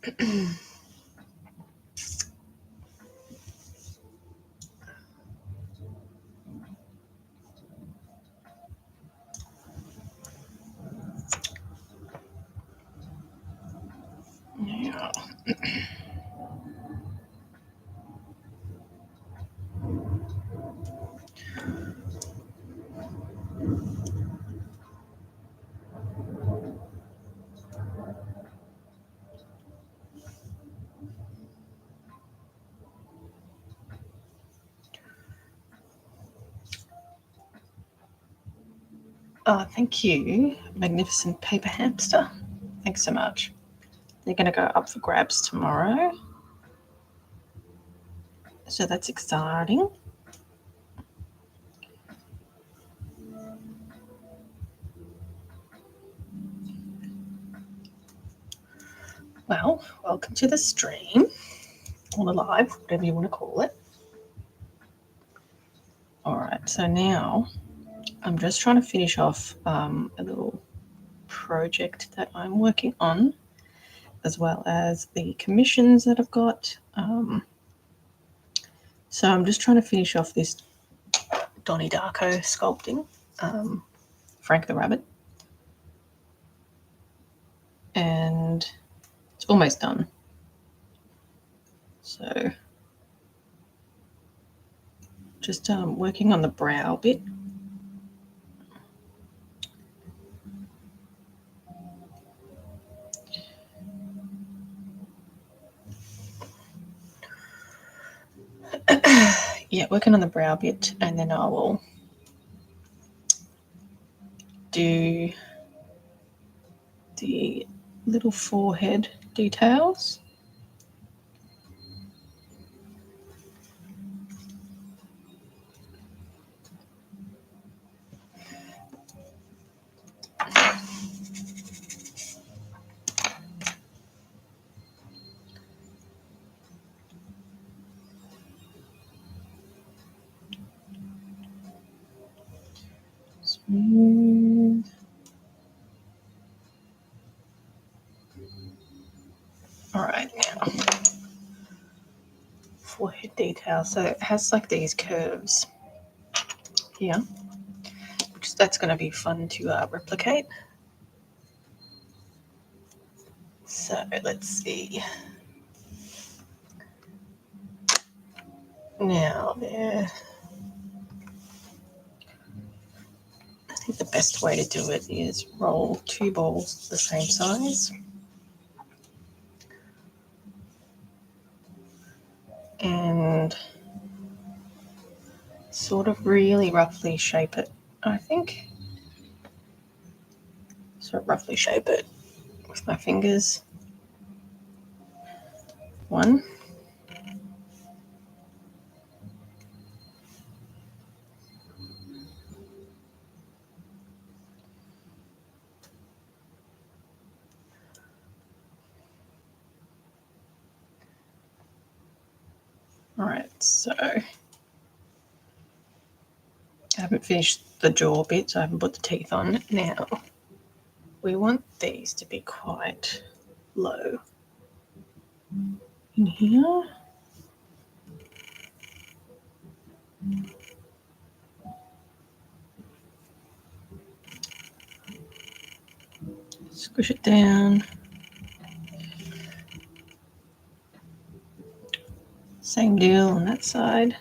Yeah. Oh, thank you, Magnificent Paper Hamster. Thanks so much. They're going to go up for grabs tomorrow. So that's exciting. Well, welcome to the stream, or the live, whatever you want to call it. All right, so now I'm just trying to finish off a little project that I'm working on, as well as the commissions that I've got. So I'm just trying to finish off this Donnie Darko sculpting, Frank the Rabbit. And it's almost done. So just working on the brow bit. Yeah, working on the brow bit, and then I will do the little forehead details. Smooth. All right, now forehead detail. So it has like these curves here, which that's going to be fun to replicate. So let's see. Now there. I think the best way to do it is roll 2 balls the same size. And sort of really roughly shape it, I think. Sort of roughly shape it with my fingers. 1. All right, so I haven't finished the jaw bit, so I haven't put the teeth on. Now, we want these to be quite low in here. Squish it down. Same deal on that side.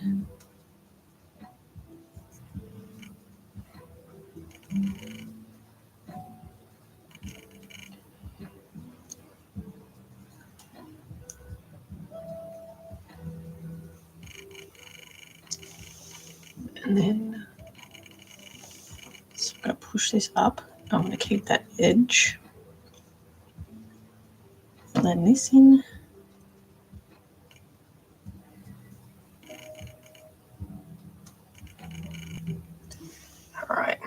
And then so I'm going to push this up. I'm going to keep that edge. Blend this in. All right.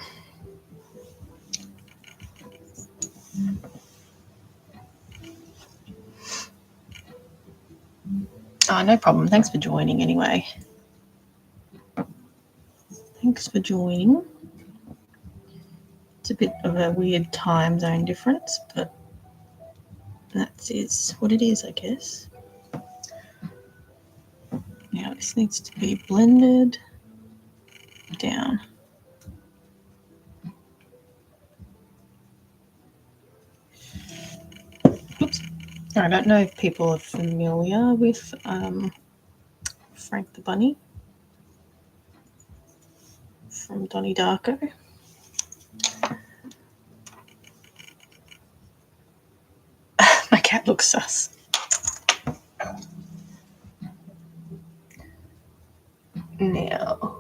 Oh, no problem. Thanks for joining anyway. Thanks for joining. It's a bit of a weird time zone difference, but That is what it is, I guess. Now this needs to be blended down. Oops. I don't know if people are familiar with Frank the Bunny from Donnie Darko. My cat looks sus. Now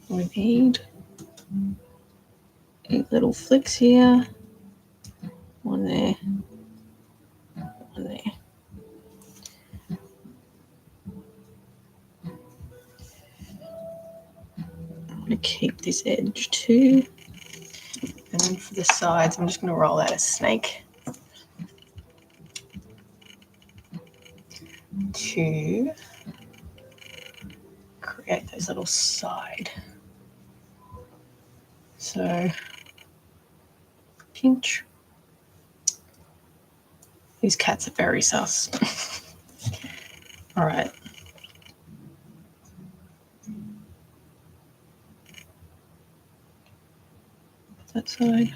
we need 8 little flicks here. One there. One there. I'm going to keep this edge too. And then for the sides, I'm just going to roll out a snake to create those little side. So, pinch. These cats are very sus. All right. That side.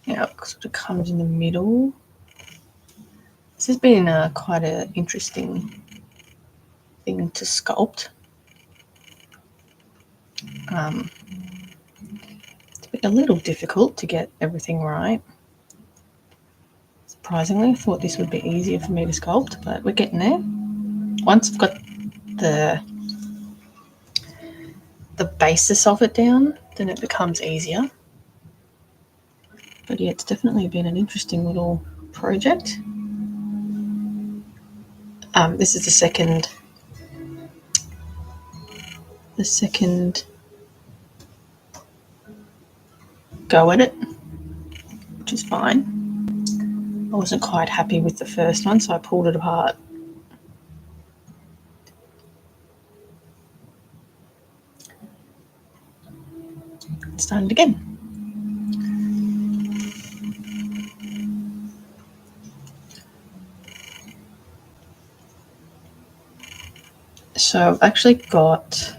Yeah, it sort of comes in the middle. This has been quite an interesting thing to sculpt. It's been a little difficult to get everything right. Surprisingly, I thought this would be easier for me to sculpt, but we're getting there. Once I've got the basis of it down, then it becomes easier. But yeah, it's definitely been an interesting little project. This is the second go at it, which is fine. I wasn't quite happy with the first one, so I pulled it apart. Started again. So I've actually got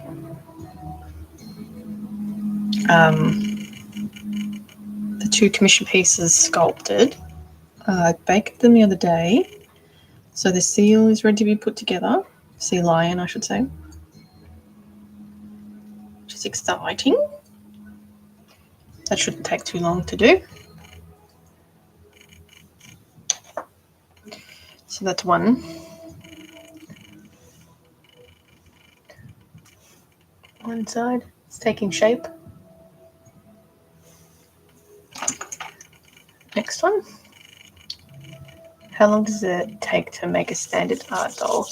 the 2 commission pieces sculpted. I baked them the other day. So the seal is ready to be put together. Sea lion, I should say. Which is exciting. That shouldn't take too long to do. So that's one. One side. It's taking shape. Next one. How long does it take to make a standard art doll?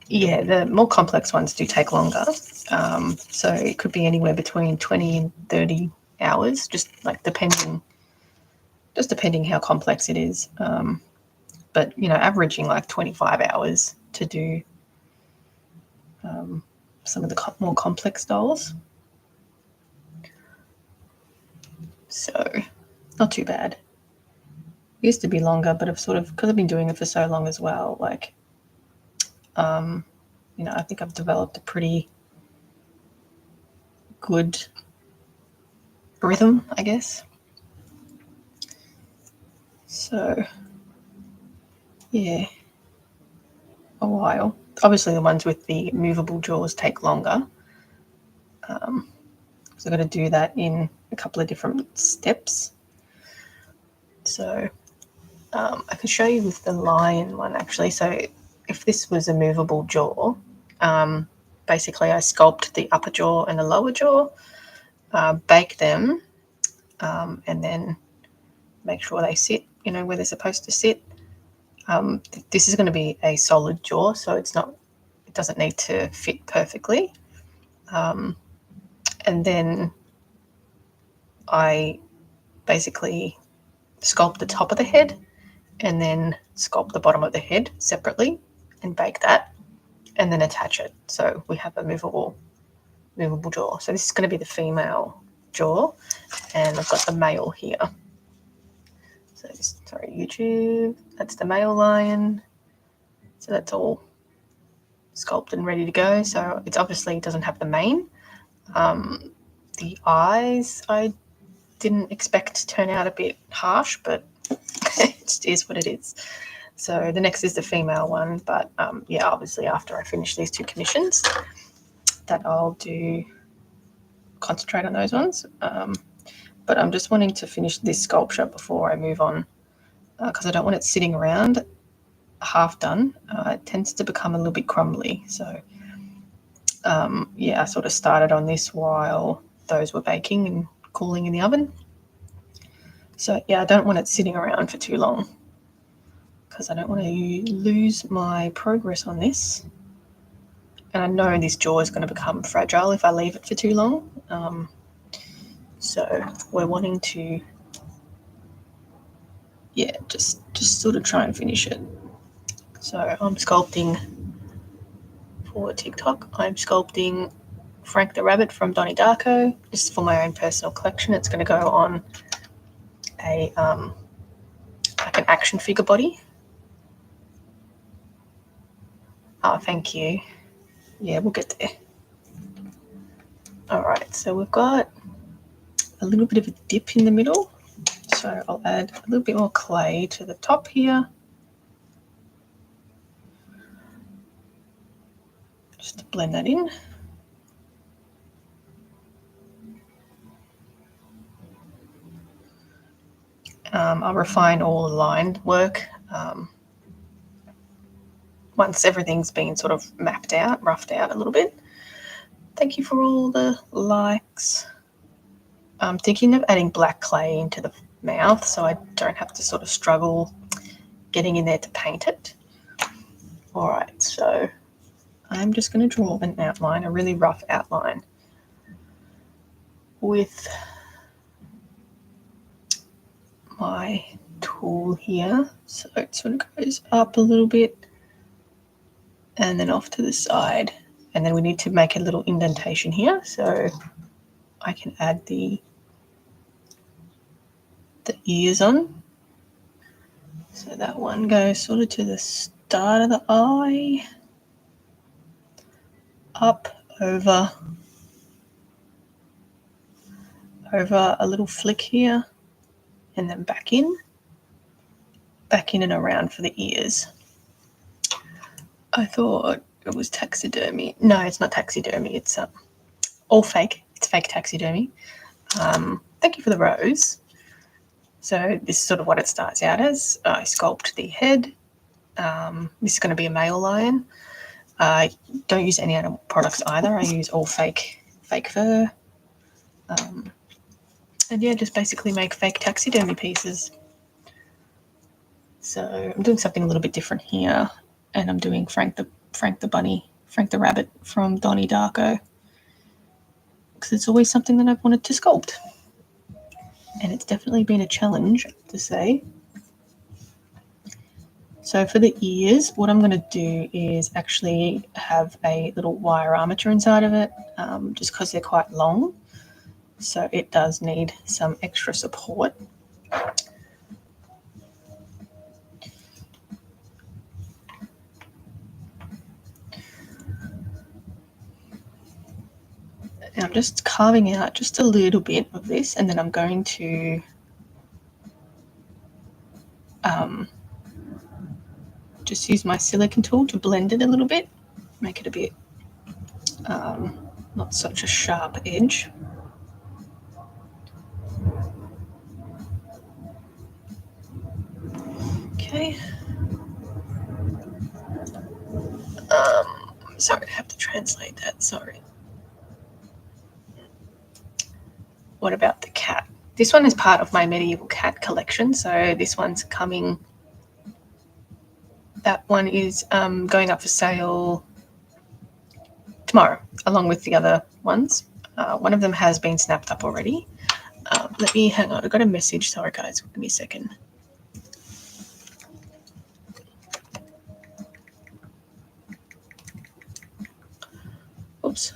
Yeah, the more complex ones do take longer. So it could be anywhere between 20 and 30 hours, just depending how complex it is. But averaging like 25 hours to do some of the more complex dolls. So not too bad. It used to be longer, but because I've been doing it for so long as well, I think I've developed a pretty good rhythm, I guess. So, yeah, a while. Obviously, the ones with the movable jaws take longer. So I've got to do that in a couple of different steps. So I can show you with the lion one, actually. So if this was a movable jaw, basically I sculpt the upper jaw and the lower jaw, bake them, and then make sure they sit, where they're supposed to sit. This is going to be a solid jaw, so it doesn't need to fit perfectly. And then I basically sculpt the top of the head and then sculpt the bottom of the head separately and bake that and then attach it. So we have a movable jaw. So this is going to be the female jaw, and I've got the male here. So sorry, YouTube. That's the male lion. So that's all sculpted and ready to go. So it's obviously doesn't have the mane. The eyes I didn't expect to turn out a bit harsh, but it just is what it is. So the next is the female one, but yeah, obviously after I finish these 2 commissions, that I'll concentrate on those ones. But I'm just wanting to finish this sculpture before I move on, because I don't want it sitting around half done. It tends to become a little bit crumbly. So yeah, I sort of started on this while those were baking and cooling in the oven. So yeah, I don't want it sitting around for too long, because I don't want to lose my progress on this. And I know this jaw is going to become fragile if I leave it for too long. So we're wanting to, yeah, just sort of try and finish it. So I'm sculpting for TikTok. I'm sculpting Frank the Rabbit from Donnie Darko. This is for my own personal collection. It's going to go on a like an action figure body. Oh, thank you. Yeah, we'll get there. All right, so we've got a little bit of a dip in the middle. So I'll add a little bit more clay to the top here, just to blend that in. I'll refine all the line work once everything's been sort of mapped out, roughed out a little bit. Thank you for all the likes. I'm thinking of adding black clay into the mouth so I don't have to sort of struggle getting in there to paint it. All right, so I'm just going to draw an outline, a really rough outline with my tool here. So it sort of goes up a little bit and then off to the side. And then we need to make a little indentation here, so I can add the ears on. So that one goes sort of to the start of the eye, up, over a little flick here, and then back in and around for the ears. I thought it was taxidermy. No, it's not taxidermy. It's all fake. It's fake taxidermy. Thank you for the rose. So this is sort of what it starts out as. I sculpt the head. This is going to be a male lion. I don't use any animal products either. I use all fake fur. And yeah, just basically make fake taxidermy pieces. So I'm doing something a little bit different here, and I'm doing Frank the Rabbit from Donnie Darko, because it's always something that I've wanted to sculpt, and it's definitely been a challenge to say. So for the ears, what I'm going to do is actually have a little wire armature inside of it, just because they're quite long. So it does need some extra support. And I'm just carving out just a little bit of this, and then I'm going to just use my silicone tool to blend it a little bit, make it a bit not such a sharp edge. Okay. Sorry, I have to translate that. Sorry. What about the cat? This one is part of my medieval cat collection, so this one's coming. That one is going up for sale tomorrow, along with the other ones. One of them has been snapped up already. Let me hang on. I got a message. Sorry, guys. Give me a second. Oops.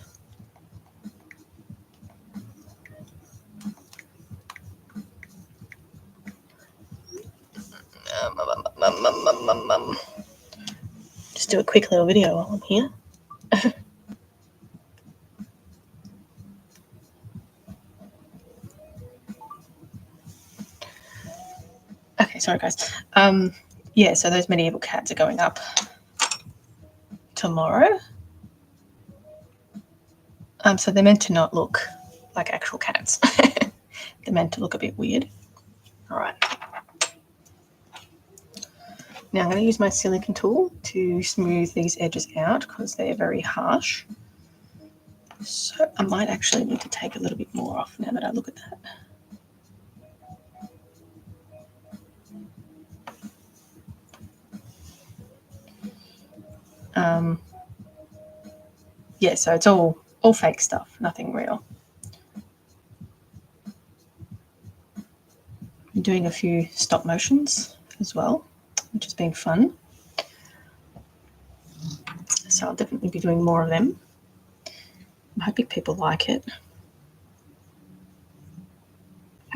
Just do a quick little video while I'm here. Okay, sorry guys. Yeah, so those medieval cats are going up tomorrow. So they're meant to not look like actual cats. They're meant to look a bit weird. All right. Now I'm going to use my silicone tool to smooth these edges out because they're very harsh. So I might actually need to take a little bit more off now that I look at that. Yeah, so it's all fake stuff, nothing real. I'm doing a few stop motions as well, which has been fun. So I'll definitely be doing more of them. I'm hoping people like it.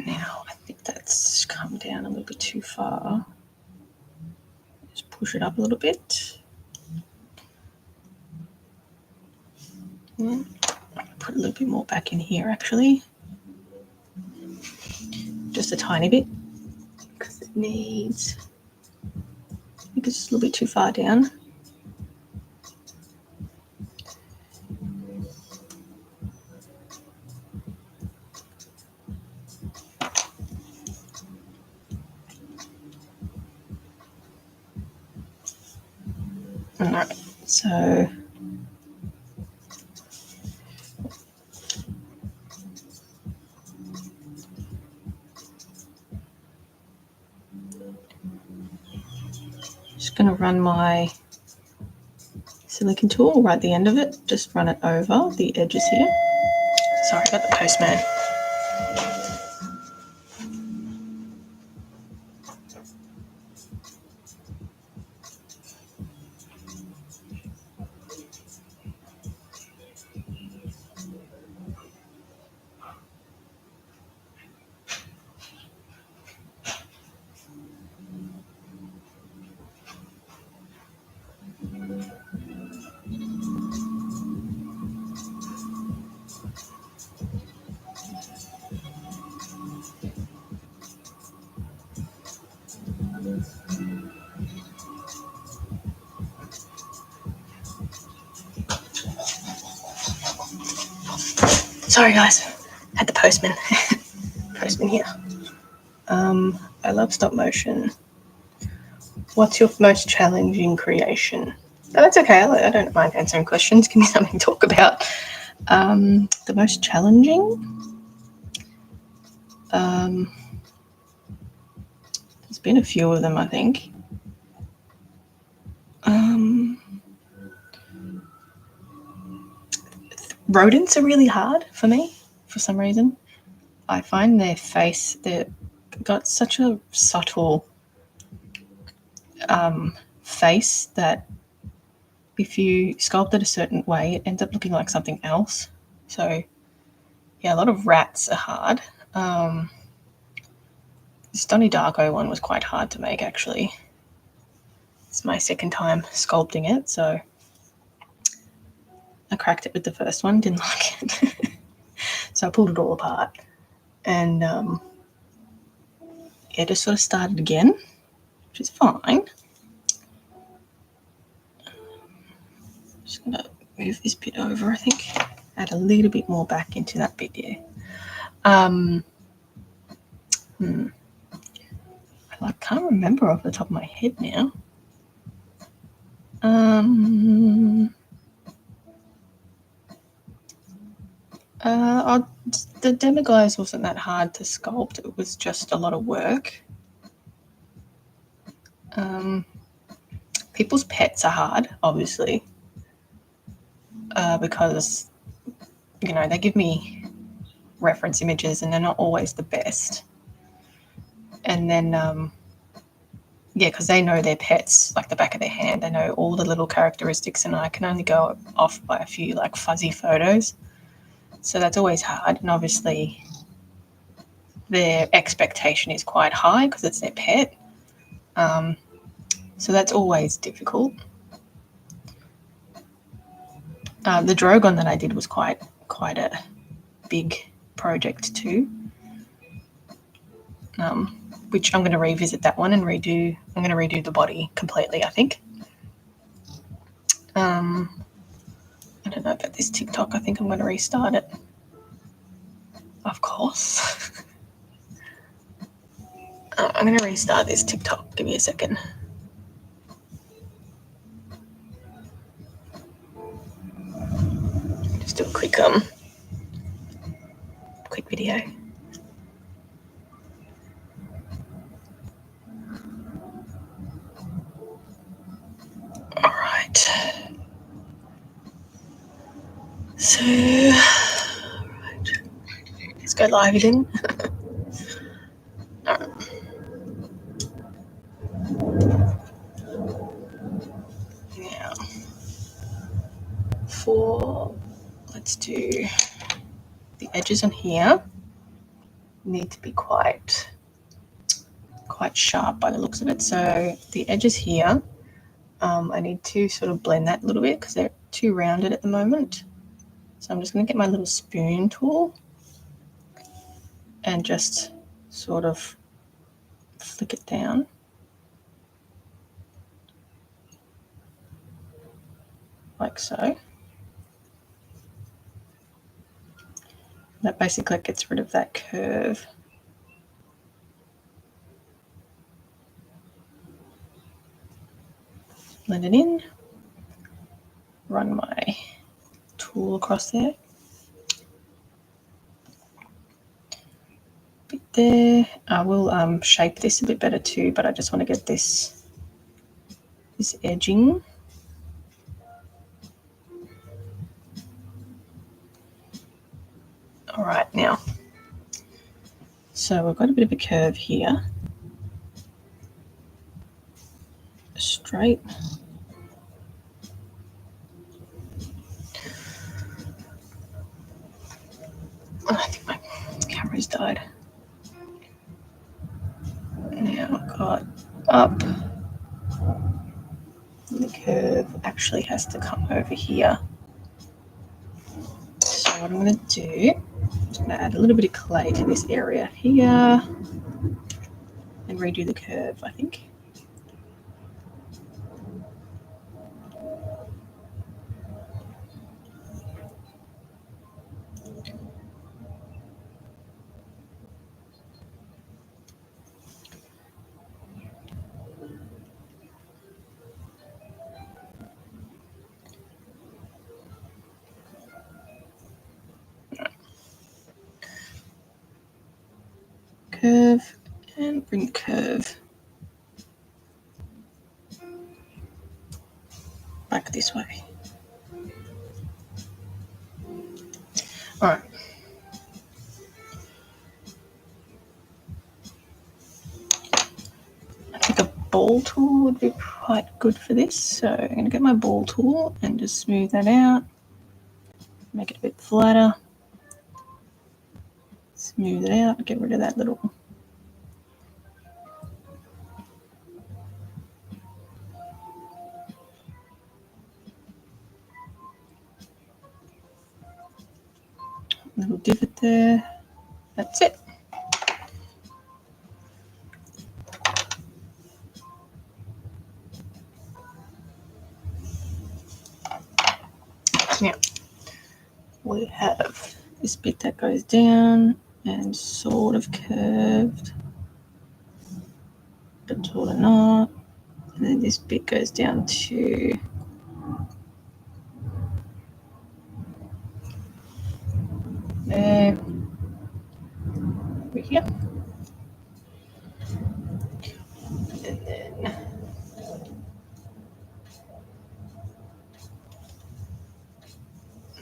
Now, I think that's come down a little bit too far. Just push it up a little bit. Put a little bit more back in here, actually. Just a tiny bit, because it needs, I think it's just a little bit too far down. All right, so just going to run my silicone tool right at the end of it, just run it over the edges here. Sorry about the postman. Sorry guys, had the postman here. I love stop motion. What's your most challenging creation? No, that's okay. I don't mind answering questions. Give me something to talk about. The most challenging? There's been a few of them, I think. Rodents are really hard for me for some reason. I find their face, they've got such a subtle face that if you sculpt it a certain way, it ends up looking like something else. So, yeah, a lot of rats are hard. The Donnie Darko one was quite hard to make, actually. It's my second time sculpting it, so I cracked it with the first one, didn't like it. So I pulled it all apart and yeah, just sort of started again, which is fine. Just going to move this bit over, I think. Add a little bit more back into that bit here. I can't remember off the top of my head now. The Demiguise wasn't that hard to sculpt. It was just a lot of work. People's pets are hard, obviously, because, you know, they give me reference images and they're not always the best. And then, yeah, because they know their pets like the back of their hand. They know all the little characteristics, and I can only go off by a few like fuzzy photos. So that's always hard. And obviously their expectation is quite high because it's their pet. So that's always difficult. The Drogon that I did was quite a big project too, which I'm going to revisit that one and redo. I'm going to redo the body completely, I think. I don't know about this TikTok. I think I'm going to restart it. Of course. I'm going to restart this TikTok. Give me a second. Just do a quick video. All right. So, right. Let's go live again. All right. Now, let's do the edges on here. Need to be quite sharp by the looks of it. So the edges here, I need to sort of blend that a little bit because they're too rounded at the moment. So I'm just going to get my little spoon tool and just sort of flick it down. Like so. That basically gets rid of that curve. Blend it in. Run my tool across there. Bit there. I will shape this a bit better too, but I just want to get this edging. All right, now. So we've got a bit of a curve here. Straight. Oh, I think my camera's died. Now I've got up. The curve actually has to come over here. So what I'm going to do, I'm just going to add a little bit of clay to this area here and redo the curve, I think. Curve and bring the curve back this way. All right. I think a ball tool would be quite good for this. So I'm going to get my ball tool and just smooth that out. Make it a bit flatter. Smooth it out. Get rid of that little divot there. That's it. Now we have this bit that goes down and sort of curved, but sort of not. And then this bit goes down to there, over here. And then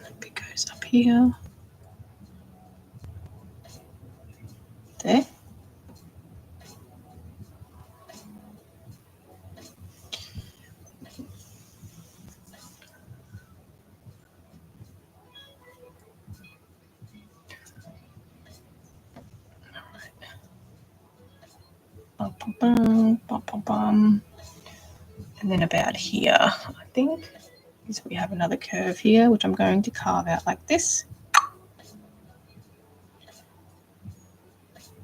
that bit goes up here. There. Bum, bum, bum, bum, bum, bum. And then about here, I think, is we have another curve here, which I'm going to carve out like this.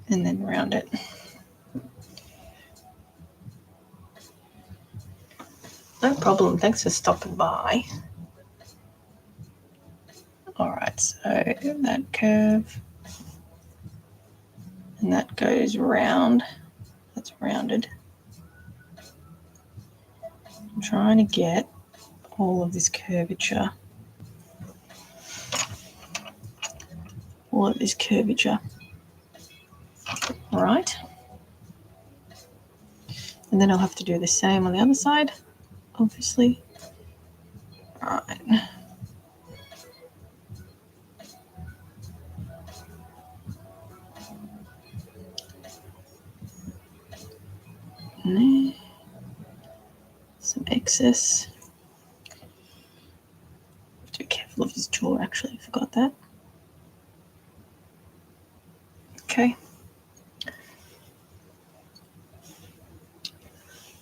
And then round it. No problem, thanks for stopping by. All right, so that curve, and that goes round, that's rounded. I'm trying to get all of this curvature. All of this curvature. All right. And then I'll have to do the same on the other side, obviously. All right. Some excess. Have to be careful of his jaw, actually, I forgot that. Okay.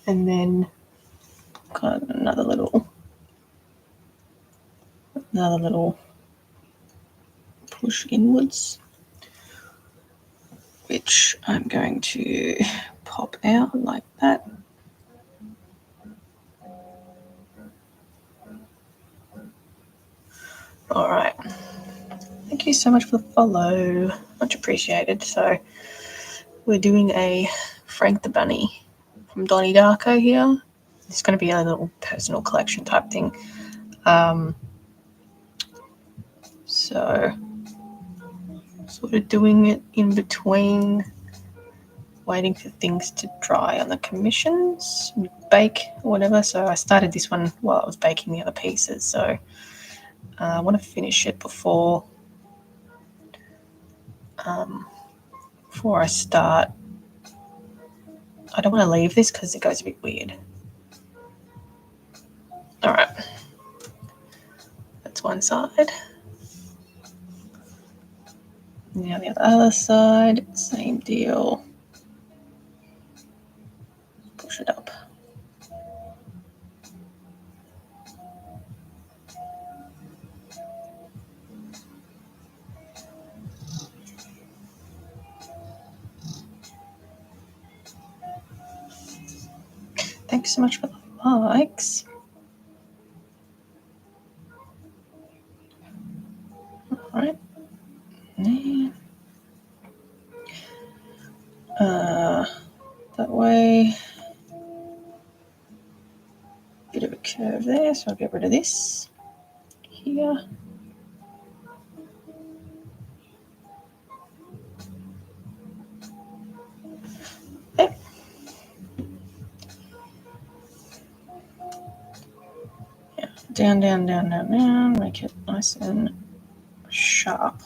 And then got another little push inwards, which I'm going to pop out like that. All right. Thank you so much for the follow. Much appreciated. So we're doing a Frank the Bunny from Donnie Darko here. It's going to be a little personal collection type thing. So sort of doing it in between, waiting for things to dry on the commissions, bake or whatever. So I started this one while I was baking the other pieces. So I want to finish it before I start. I don't want to leave this because it goes a bit weird. All right, that's one side. Now the other side, same deal. Push it up. Thanks so much for the likes. All right. That way. Bit of a curve there, so I'll get rid of this here. Okay. Yeah. Down, down, down, down, down. Make it nice and sharp.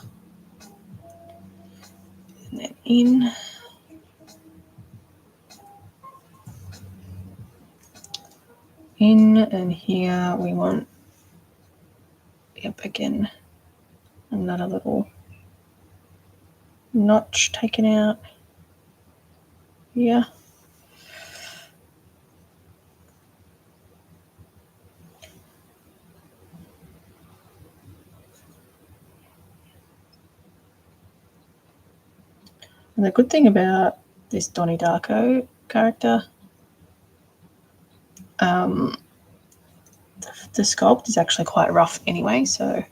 And then in. In, and here we want, again, another little notch taken out here. And the good thing about this Donnie Darko character, the sculpt is actually quite rough anyway, so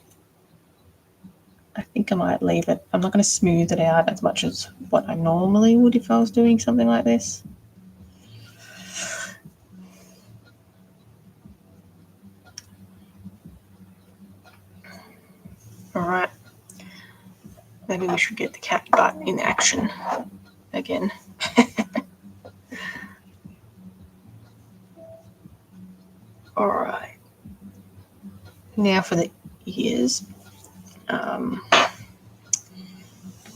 I think I might leave it. I'm not going to smooth it out as much as what I normally would if I was doing something like this. All right. Maybe we should get the cat butt in action again. All right. Now for the ears. Do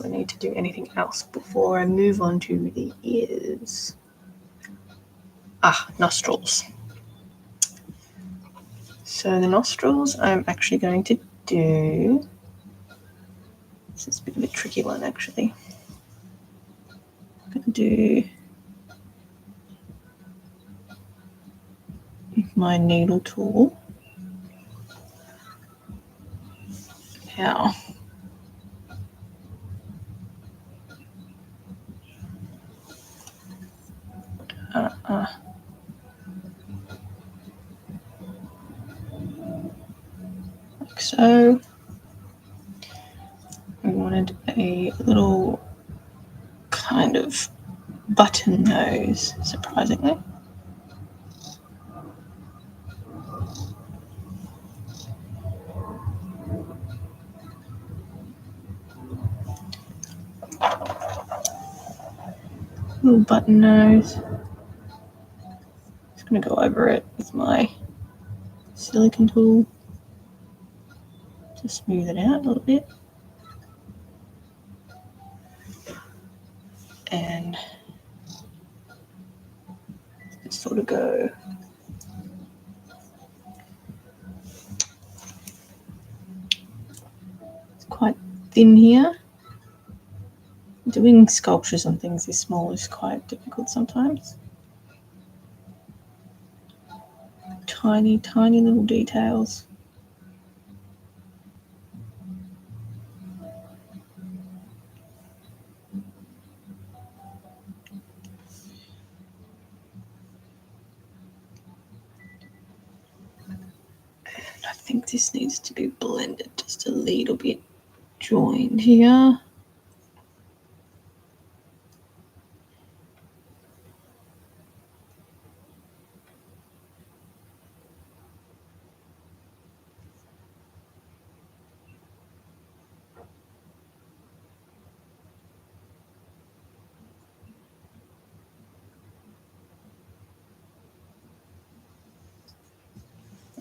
I need to do anything else before I move on to the ears? Nostrils. So the nostrils I'm actually going to do. This is a bit of a tricky one actually. I'm going to do my needle tool. Now, like so. We wanted a little kind of button nose, surprisingly. Little button nose. Just going to go over it with my silicone tool to smooth it out a little bit. And just sort of go it's quite thin here. Doing sculptures on things this small is quite difficult sometimes. Tiny, tiny little details. And I think this needs to be blended just a little bit, joined here.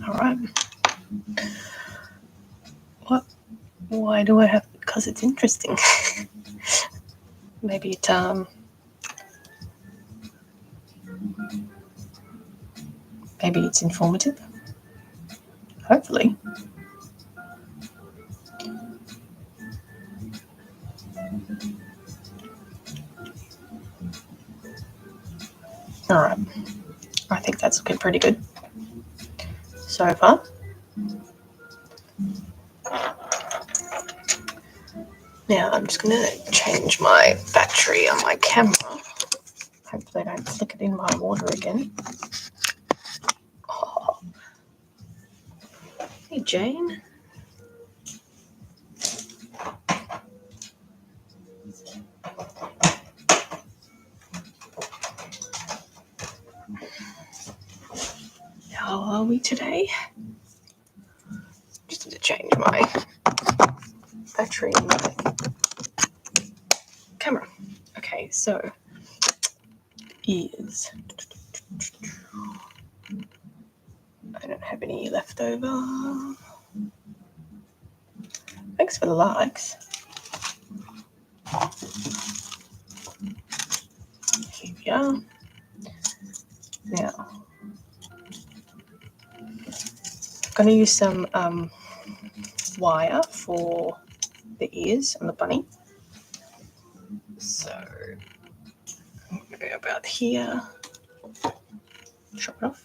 All right. What? Why do I have? Because it's interesting. Maybe it's informative. Hopefully. All right. I think that's looking pretty good so far. Now I'm just going to change my battery on my camera. Hopefully I don't flick it in my water again. Oh. Hey, Jane. How are we today? Just need to change my battery in my camera. Okay, so ears. I don't have any left over. Thanks for the likes. Here we are. Now, I'm going to use some wire for the ears on the bunny. So I'm going to go about here, chop it off.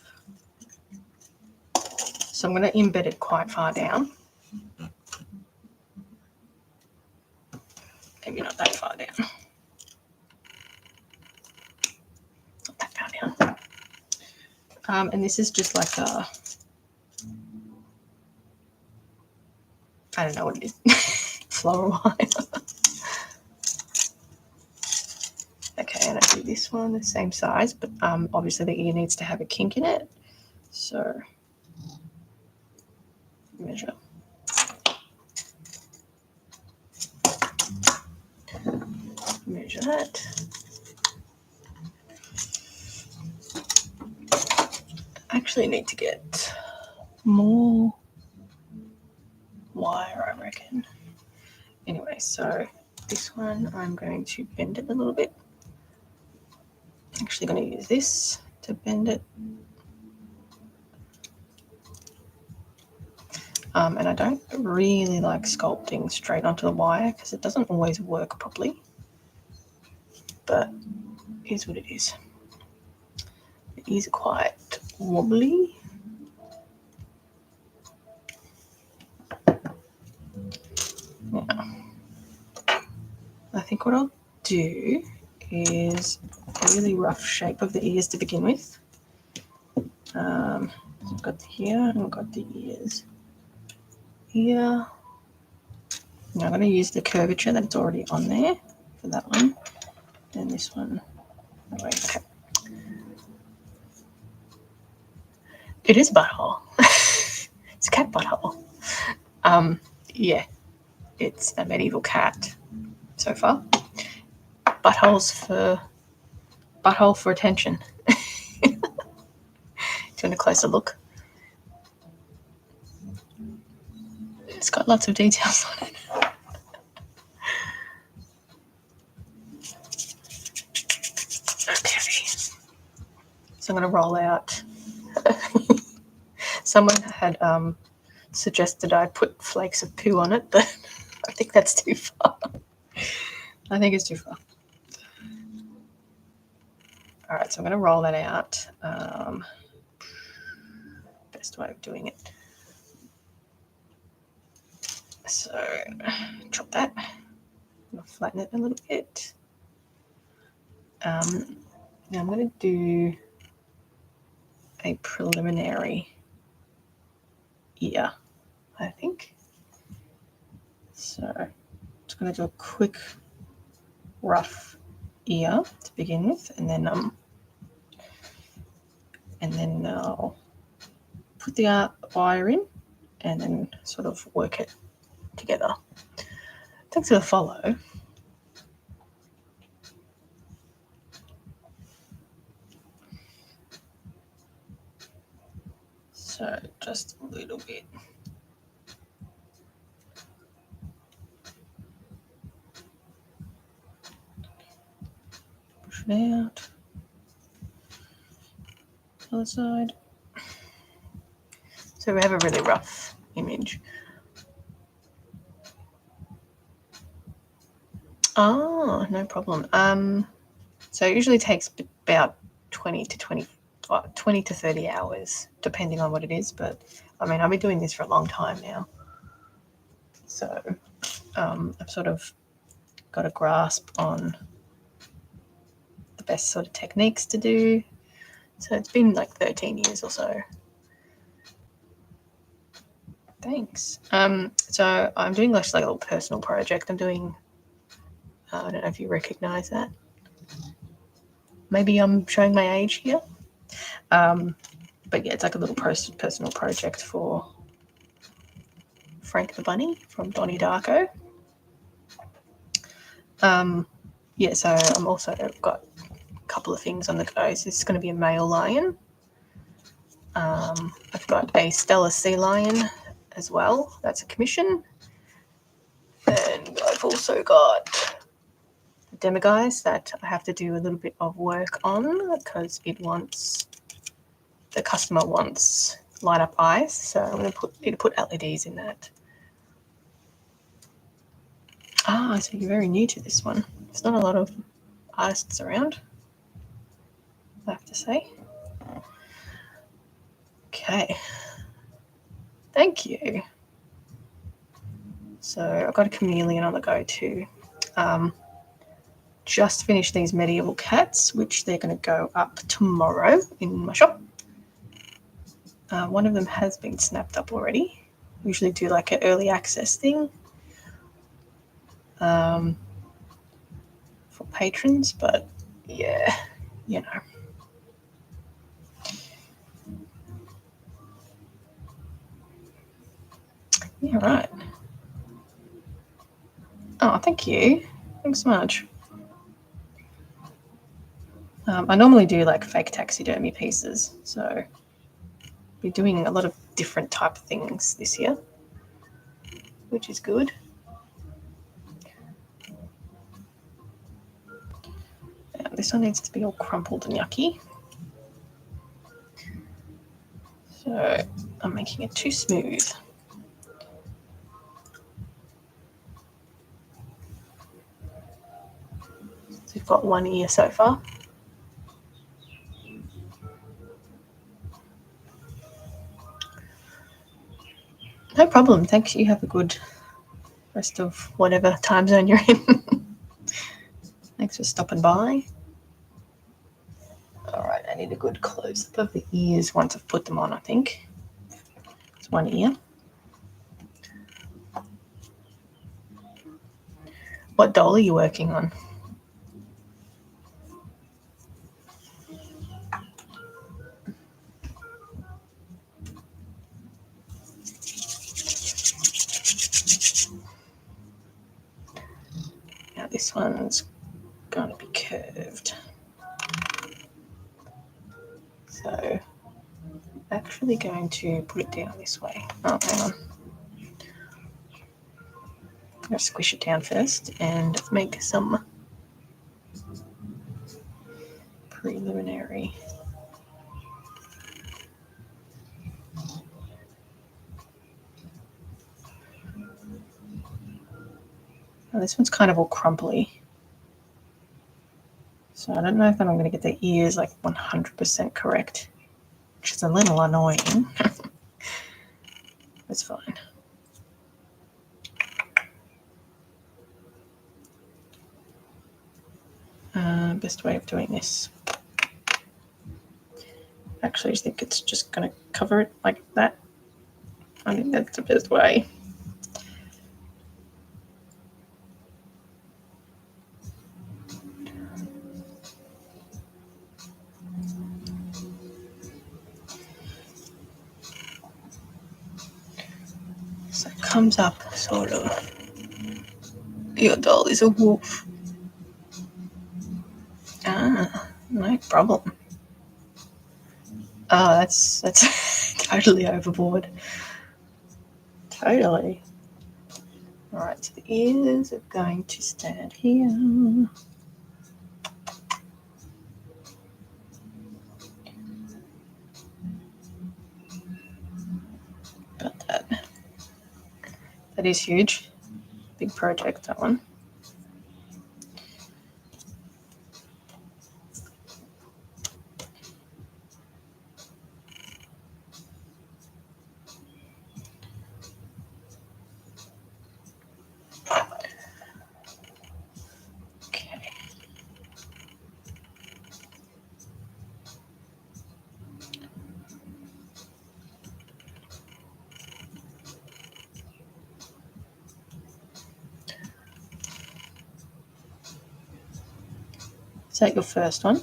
So I'm going to embed it quite far down. Maybe not that far down. Not that far down. And this is just like a, I don't know what it is, floral wire. Okay, and I do this one the same size, but obviously the ear needs to have a kink in it. So measure. Measure that. I actually need to get more wire, I reckon. Anyway, so this one I'm going to bend it a little bit. I'm actually going to use this to bend it. And I don't really like sculpting straight onto the wire because it doesn't always work properly. But it is what it is. It is quite wobbly. Now, I think what I'll do is a really rough shape of the ears to begin with. So I've got here and I've got the ears here. Now I'm going to use the curvature that's already on there for that one, and this one. Okay. It is a butthole. It's a cat butthole. Yeah, it's a medieval cat so far. Butthole for attention. Do you want a closer look? It's got lots of details on it. Okay. So I'm going to roll out. Someone had suggested I put flakes of poo on it, but I think that's too far. I think it's too far. All right, so I'm going to roll that out. Best way of doing it. So chop that. I'll flatten it a little bit. Now I'm going to do a preliminary ear, I think. So I'm just going to do a quick rough ear to begin with, and then I'll put the wire in and then sort of work it together. Thanks for the follow. So just a little bit. Push it out. Other side. So we have a really rough image. Oh, no problem. So it usually takes about 20 to 30 hours, depending on what it is. But I mean, I've been doing this for a long time now. So I've sort of got a grasp on the best sort of techniques to do. So it's been like 13 years or so. Thanks. So I'm doing like a little personal project. I'm doing, I don't know if you recognize that. Maybe I'm showing my age here. But yeah, it's like a little personal project for Frank the Bunny from Donnie Darko. Yeah, so I'm also got a couple of things on the go. So this is going to be a male lion. I've got a Steller sea lion as well. That's a commission. And I've also got the demiguise that I have to do a little bit of work on because the customer wants light up eyes. So I'm going to need to put LEDs in that. So you're very new to this one. There's not a lot of artists around, I have to say. Okay. Thank you. So I've got a chameleon on the go too. Just finished these medieval cats, which they're going to go up tomorrow in my shop. One of them has been snapped up already. We usually do like an early access thing for patrons, but yeah, you know. Yeah, right. Oh, thank you. Thanks so much. I normally do like fake taxidermy pieces, so we're doing a lot of different type of things this year, which is good. This one needs to be all crumpled and yucky. So I'm making it too smooth. So we've got one ear so far. No problem. Thanks. You have a good rest of whatever time zone you're in. Thanks for stopping by. All right, I need a good close-up of the ears once I've put them on, I think. It's one ear. What doll are you working on? Now this one's going to be curved. So I'm actually going to put it down this way. Oh, hang on. I'm going to squish it down first and make some preliminary. Now this one's kind of all crumply. So I don't know if I'm going to get the ears like 100% correct, which is a little annoying. It's fine. Best way of doing this. Actually, I think it's just going to cover it like that. I think that's the best way. So it comes up sort of. Your doll is a wolf. Ah, no problem. Oh, that's totally overboard. Totally. Alright, so the ears are going to stand here. Got that. That is huge. Big project, that one. Okay. Is that your first one?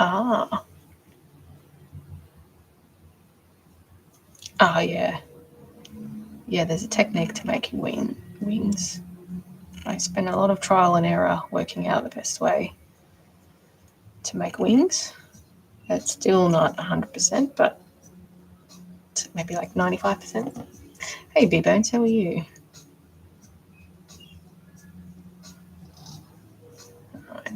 Ah. Ah, yeah. Yeah, there's a technique to making wings. I spent a lot of trial and error working out the best way to make wings. It's still not 100%, but maybe like 95%. Hey, B-Bones, how are you? Right.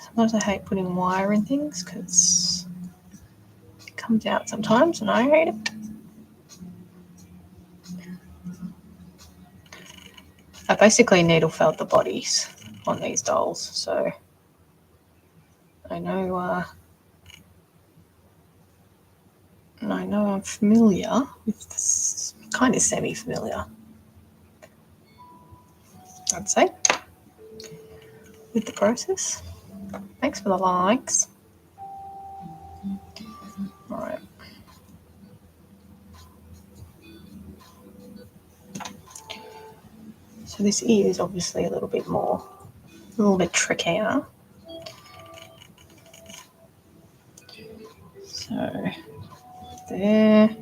Sometimes I hate putting wire in things because it comes out sometimes and I hate it. I basically needle felt the bodies on these dolls, so I know I'm familiar with this, kind of semi-familiar, I'd say, with the process. Thanks for the likes. All right. So this is obviously a little bit trickier. So there.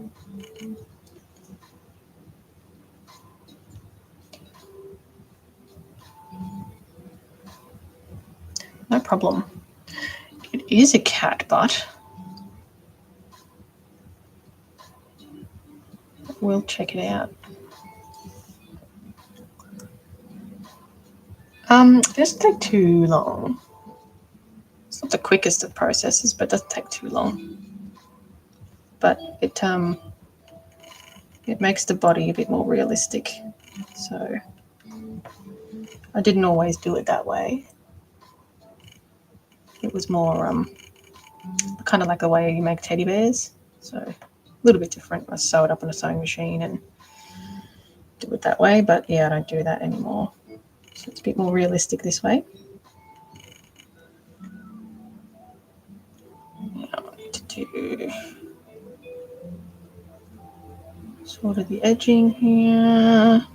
No problem. It is a cat butt. We'll check it out. It doesn't take too long. It's not the quickest of processes, but it doesn't take too long. But it makes the body a bit more realistic. So I didn't always do it that way. It was more kind of like the way you make teddy bears. So a little bit different. I sew it up on a sewing machine and do it that way. But yeah, I don't do that anymore. So it's a bit more realistic this way. Now I need to do sort of the edging here.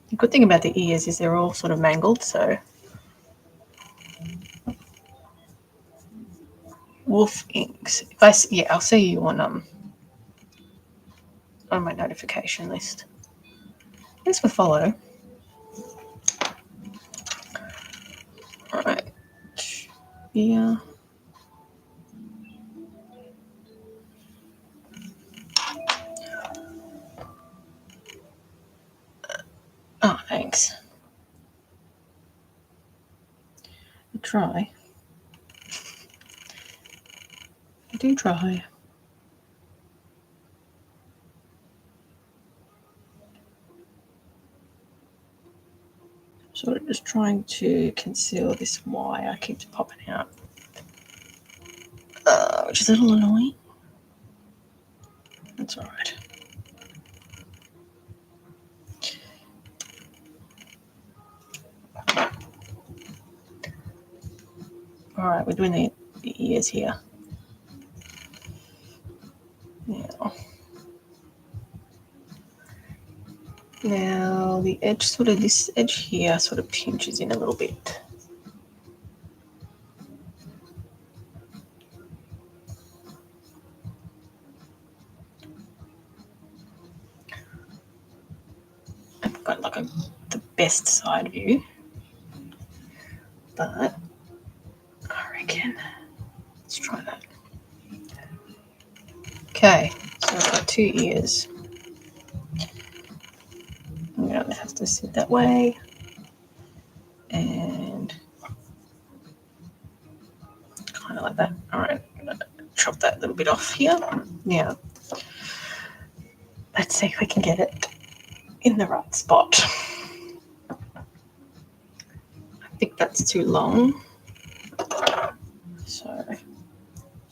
The good thing about the ears is they're all sort of mangled, so Wolf Inks. I'll see you on my notification list. Thanks for follow. All right, yeah. Oh, thanks. I try. I do try. Sort of just trying to conceal this wire keeps popping out, which is a little annoying. That's all right. All right, we're doing the ears here. Now the edge, this edge here sort of pinches in a little bit. I've got like the best side view, but I reckon let's try that. Okay, so I've got 2 ears. I'm going to have to sit that way and kind of like that. All right, I'm going to chop that little bit off here. Now, let's see if we can get it in the right spot. I think that's too long, so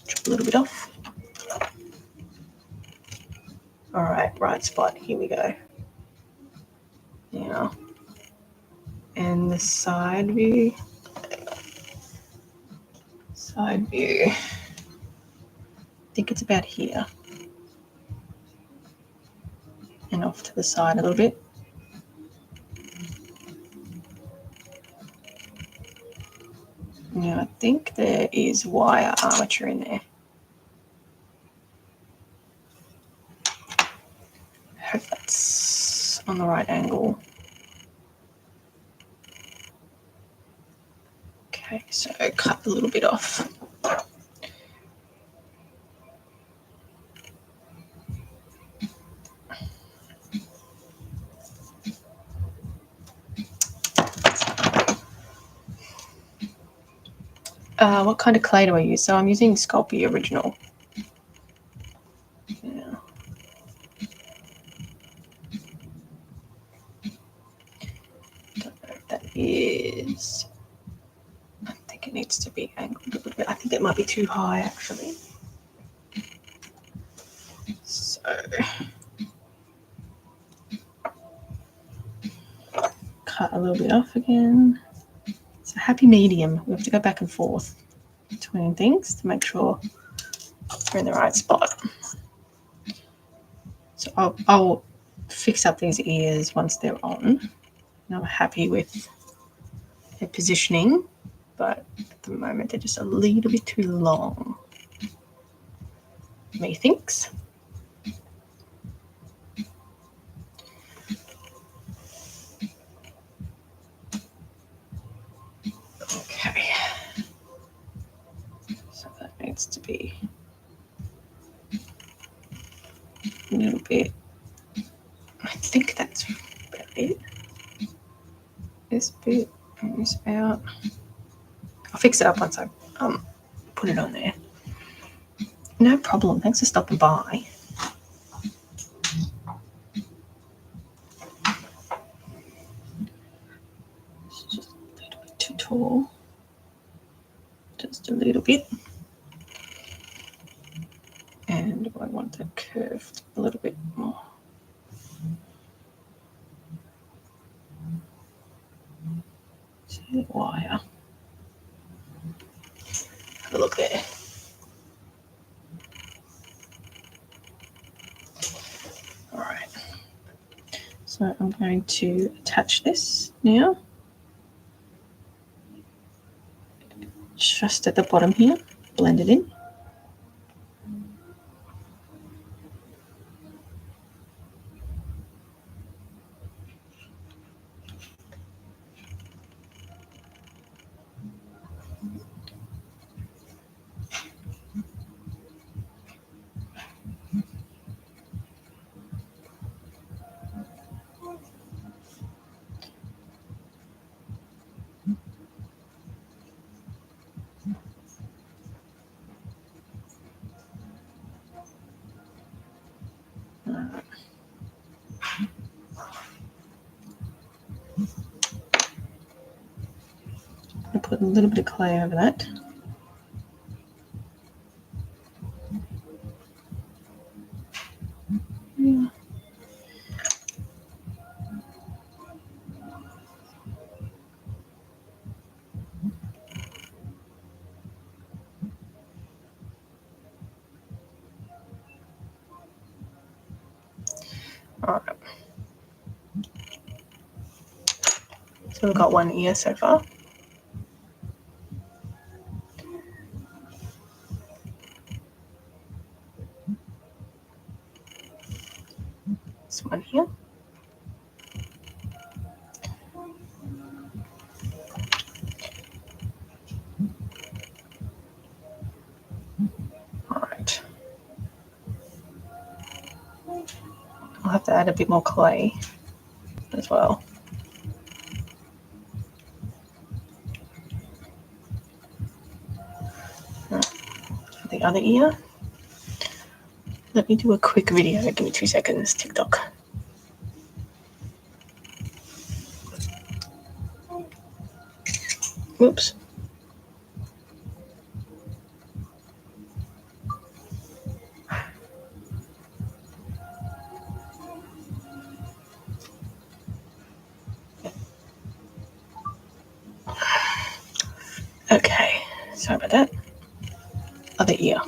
chop a little bit off. All right spot, here we go. Now, and the side view, I think it's about here and off to the side a little bit. Now I think there is wire armature in there. I hope that's on the right angle. Okay, so cut a little bit off. What kind of clay do I use? So I'm using Sculpting Original. Yeah. Don't know if that is. I think it needs to be angled a little bit. I think it might be too high actually. So cut a little bit off again. It's a happy medium. We have to go back and forth between things to make sure we're in the right spot. So I'll fix up these ears once they're on. And I'm happy with their positioning, but at the moment they're just a little bit too long, methinks. Okay, so that needs to be a little bit. I think that's about it. this bit and this out. I'll fix it up once I put it on there. No problem. Thanks for stopping by. It's just a little bit too tall. Just a little bit. And I want that curved a little bit more. See the wire. Have a look there. All right. So I'm going to attach this now. Just at the bottom here, blend it in. I'll put a little bit of clay over that. Yeah. All right. So we've got one ear so far. This one here. All right. I'll have to add a bit more clay as well. For the other ear. Let me do a quick video. Give me 2 seconds, TikTok. Whoops. Okay, sorry about that. Other ear.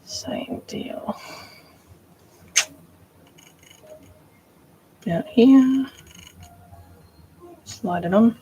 Same deal. Down here. Slide it on.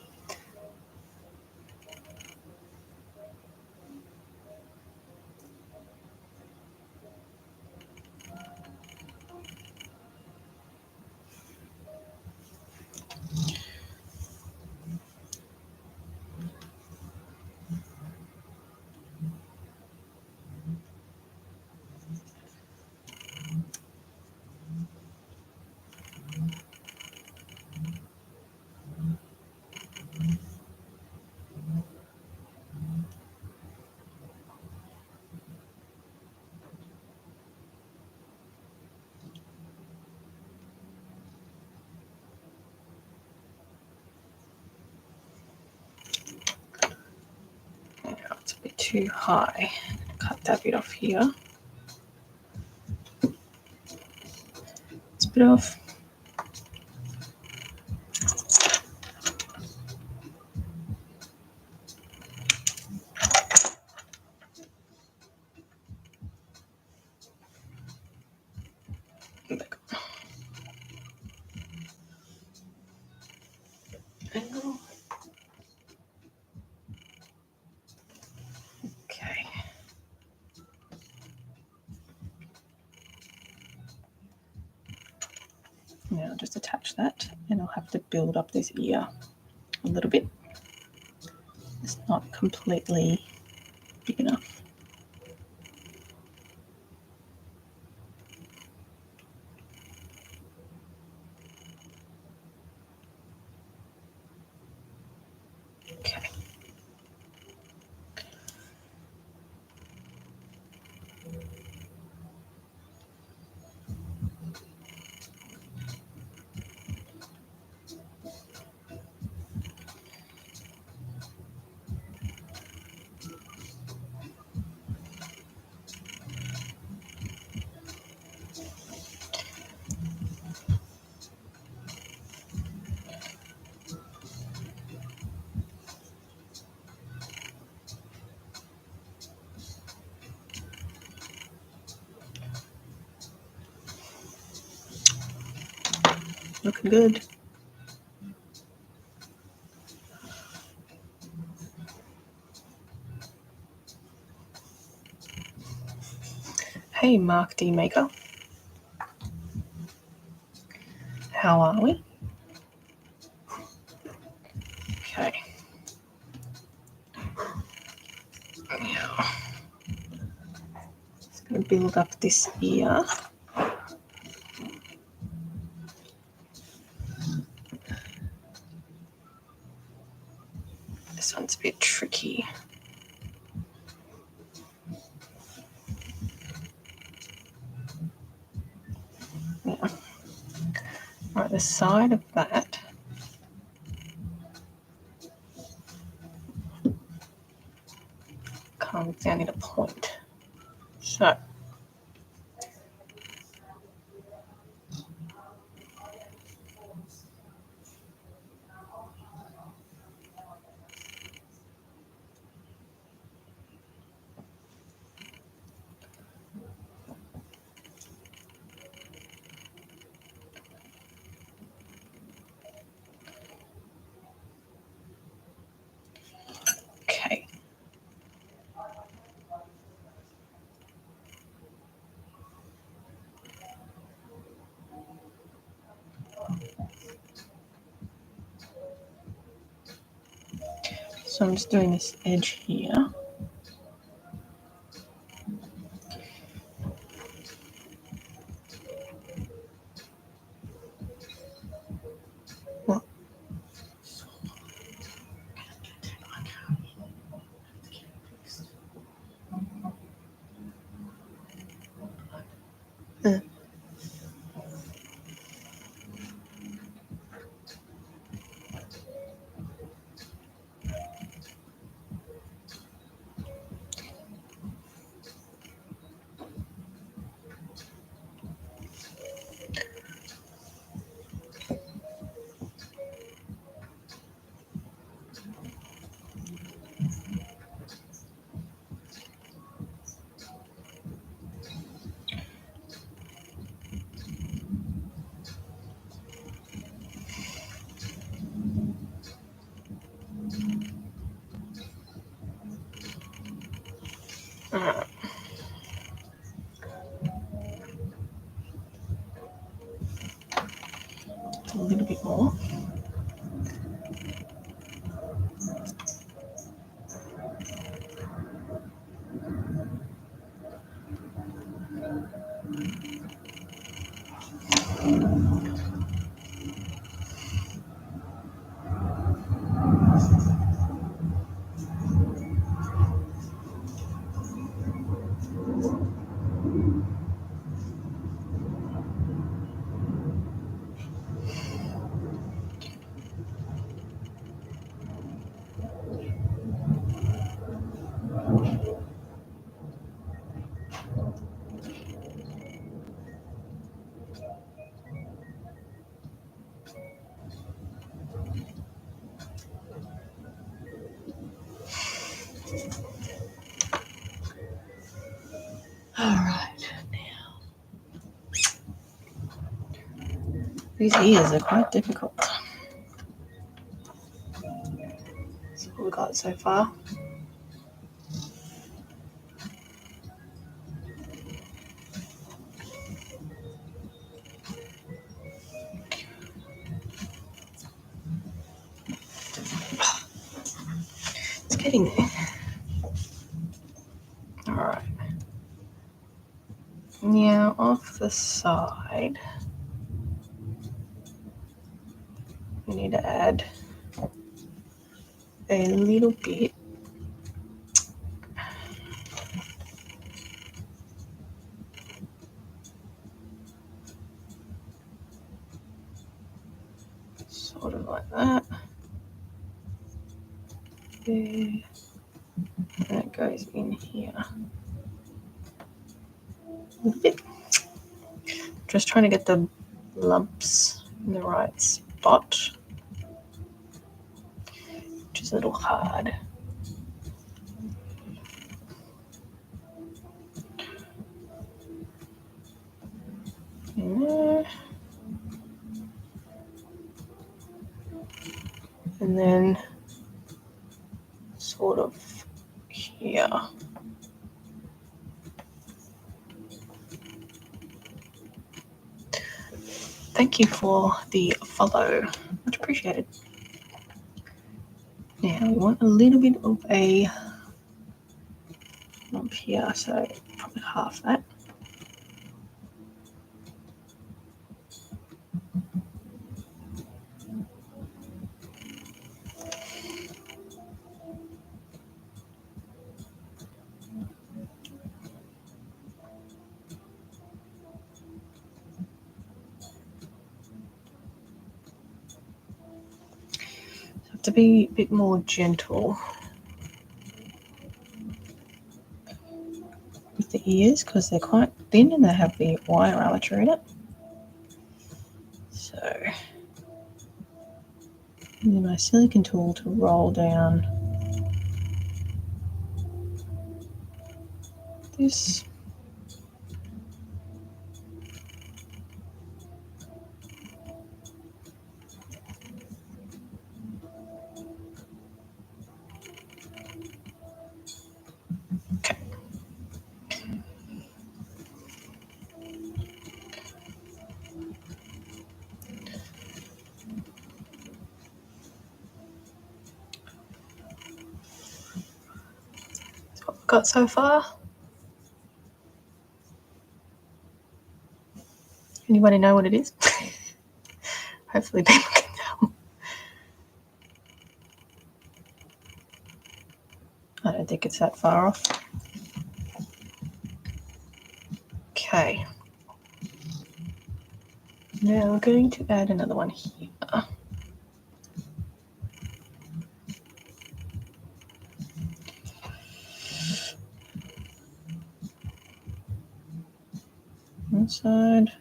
It's a bit too high. Cut that bit off here. This bit off. Angle. Okay. Now just attach that, and I'll have to build up this ear a little bit. It's not completely big enough. Looking good. Hey, Mark D. Maker. How are we? Okay. Now, just going to build up this ear. This one's a bit tricky. Yeah. Right, the side of that comes down in a point. So okay. So I'm just doing this edge here. What? Alright. A little bit more. Alright, now. These ears are quite difficult. That's what we got so far. It's getting there. Alright. Now off the side, we need to add a little bit sort of like that. There. And it goes in here. A little bit. Just trying to get the lumps in the right spot, which is a little hard. In there. and then sort of here. Thank you for the follow, much appreciated. Now we want a little bit of a up here, so probably half that. Have to be a bit more gentle with the ears because they're quite thin and they have the wire armature in it. So, using my silicone tool to roll down this. Okay. That's what we've got so far. Anybody know what it is? Hopefully people can tell. I don't think it's that far off. Okay. Now we're going to add another one here. One side.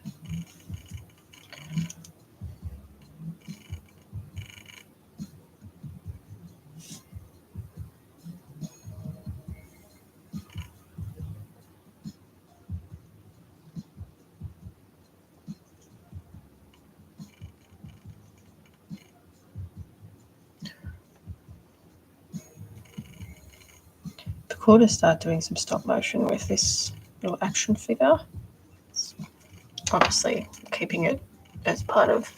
Cool to start doing some stop motion with this little action figure. Obviously keeping it as part of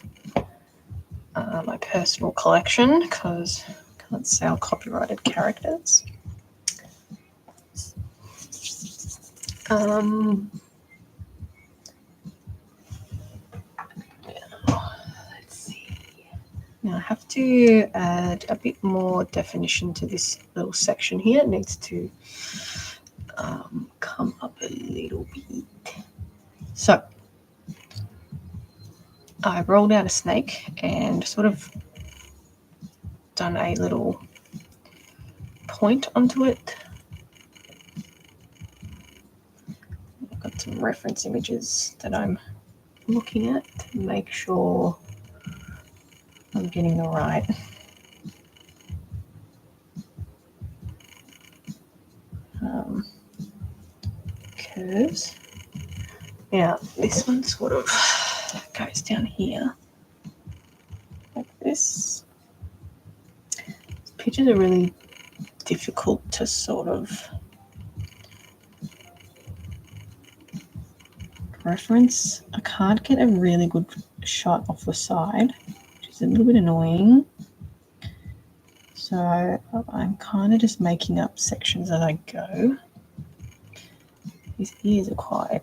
my personal collection because I can't sell copyrighted characters. Let's see. Now I have to add a bit more definition to this little section here. It needs to come up a little bit. So I rolled out a snake and sort of done a little point onto it. I've got some reference images that I'm looking at to make sure I'm getting the right curves. Now this one sort of goes down here like this. These pictures are really difficult to sort of reference. I can't get a really good shot off the side, which is a little bit annoying. So I'm kind of just making up sections as I go. These ears are quite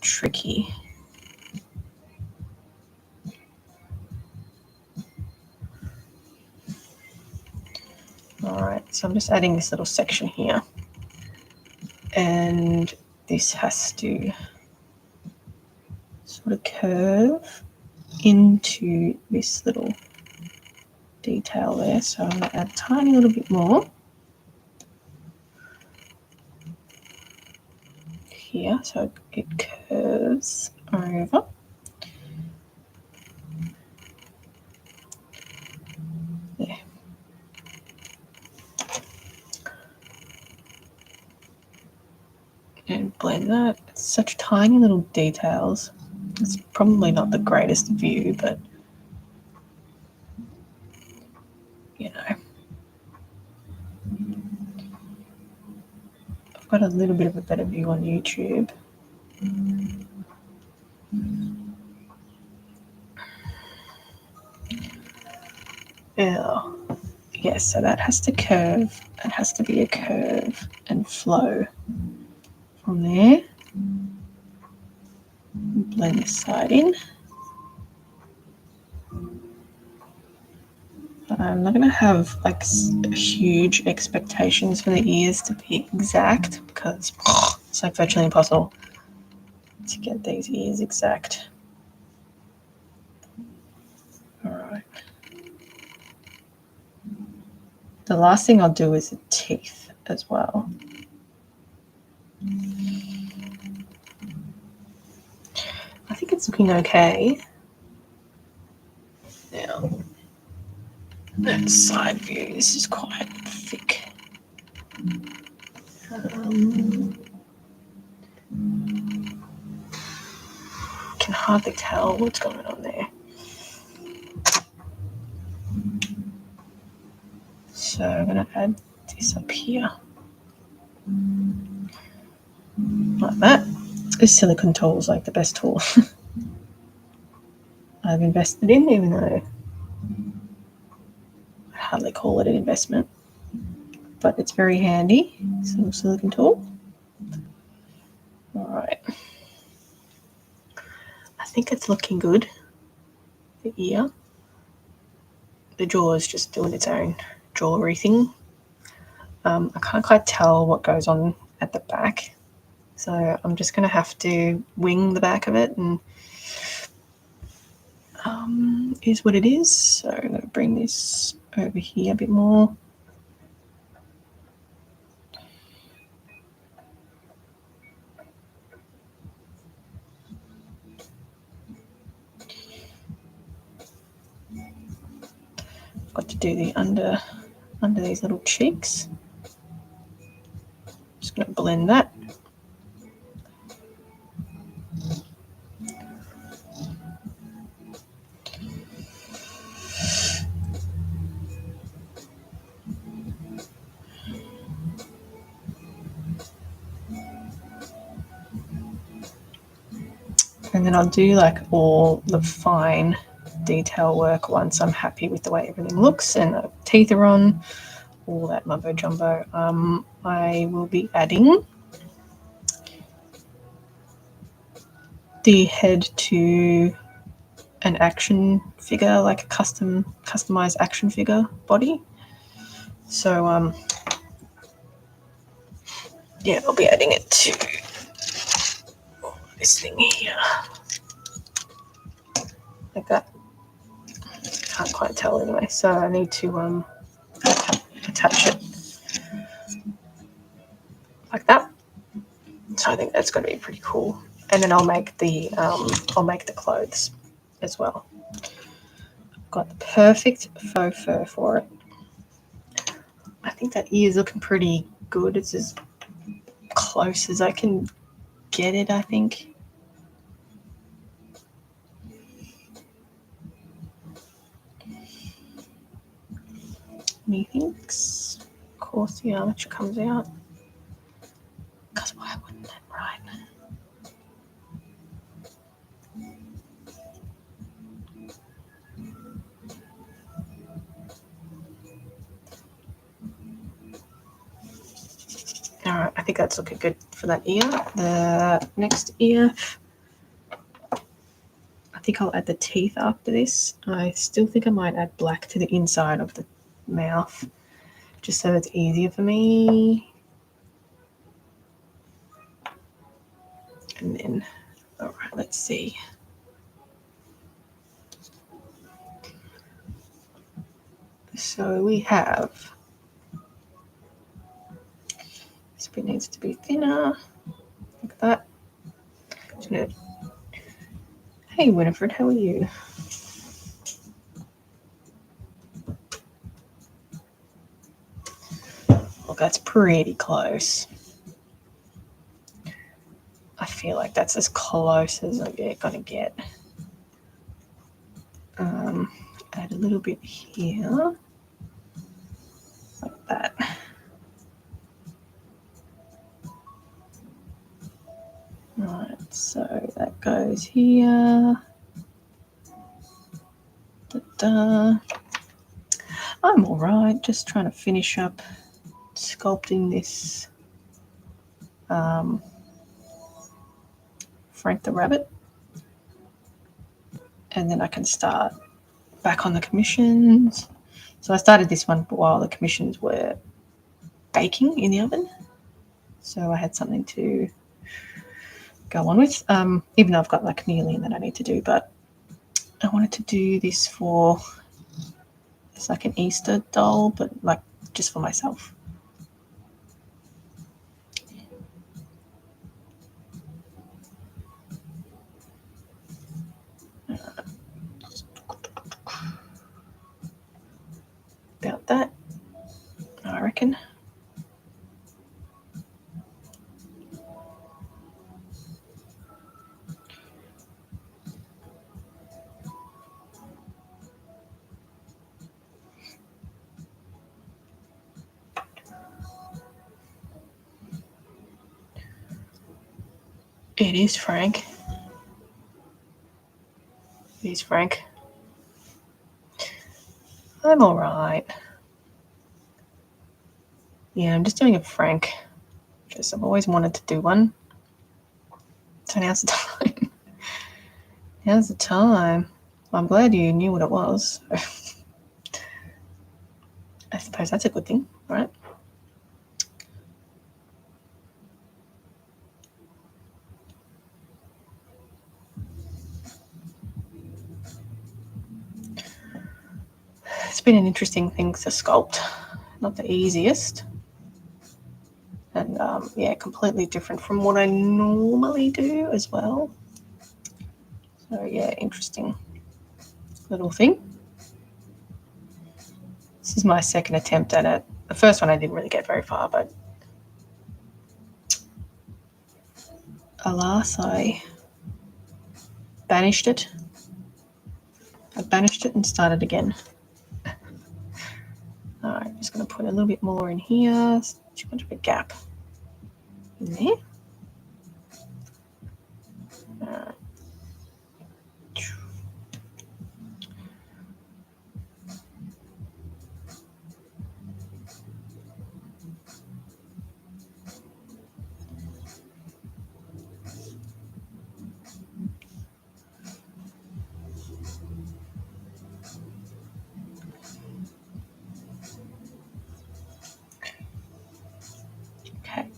tricky. Alright, so I'm just adding this little section here. And this has to sort of curve into this little detail there. So I'm going to add a tiny little bit more here so it curves over. There. And blend that. It's such tiny little details. It's probably not the greatest view, but you got a little bit of a better view on YouTube. Yeah, so that has to curve. It has to be a curve and flow from there. Blend this side in. I'm not going to have like huge expectations for the ears to be exact because it's like virtually impossible to get these ears exact. All right. The last thing I'll do is the teeth as well. I think it's looking okay. Now, that side view, this is quite thick. Can hardly tell what's going on there. So I'm going to add this up here. Like that. This silicone tool is like the best tool I've invested in, even though I hardly call it an investment. But it's very handy. This little silicone tool. All right. I think it's looking good. The ear. The jaw is just doing its own jewelry thing. I can't quite tell what goes on at the back. So I'm just going to have to wing the back of it and is what it is. So I'm going to bring this over here a bit more. Got to do the under these little cheeks. Just going to blend that. And then I'll do like all the fine detail work once I'm happy with the way everything looks and the teeth are on, all that mumbo jumbo. I will be adding the head to an action figure, like a customized action figure body. So yeah, I'll be adding it to this thing here, like that. Can't quite tell anyway, so I need to attach it like that. So I think that's going to be pretty cool. And then I'll make the clothes as well. I've got the perfect faux fur for it. I think that ear is looking pretty good. It's as close as I can get it, I think. Methinks. Of course, the armature comes out. Because why wouldn't it, right? Alright, I think that's looking good for that ear. The next ear, I think I'll add the teeth after this. I still think I might add black to the inside of the mouth, just so it's easier for me. And then, alright, let's see. So we have, this bit needs to be thinner, like that. Hey Winifred, how are you? Well, that's pretty close. I feel like that's as close as I'm gonna get. Add a little bit here, like that. So that goes here. Da-da. I'm all right, just trying to finish up sculpting this Frank the Rabbit, and then I can start back on the commissions. So I started this one while the commissions were baking in the oven, so I had something to go on with, even though I've got like a million that I need to do, but I wanted to do this for, it's like an Easter doll, but like just for myself. About that, I reckon. It is Frank. It is Frank. I'm all right. Yeah, I'm just doing a Frank because I've always wanted to do one. So now's the time. Now's the time. Well, I'm glad you knew what it was. I suppose that's a good thing, right? It's been an interesting thing to sculpt. Not the easiest. And yeah, completely different from what I normally do as well. So yeah, interesting little thing. This is my second attempt at it. The first one I didn't really get very far, but alas, I banished it. I banished it and started again. Alright, I'm just going to put a little bit more in here. Too much of a gap in there. Okay.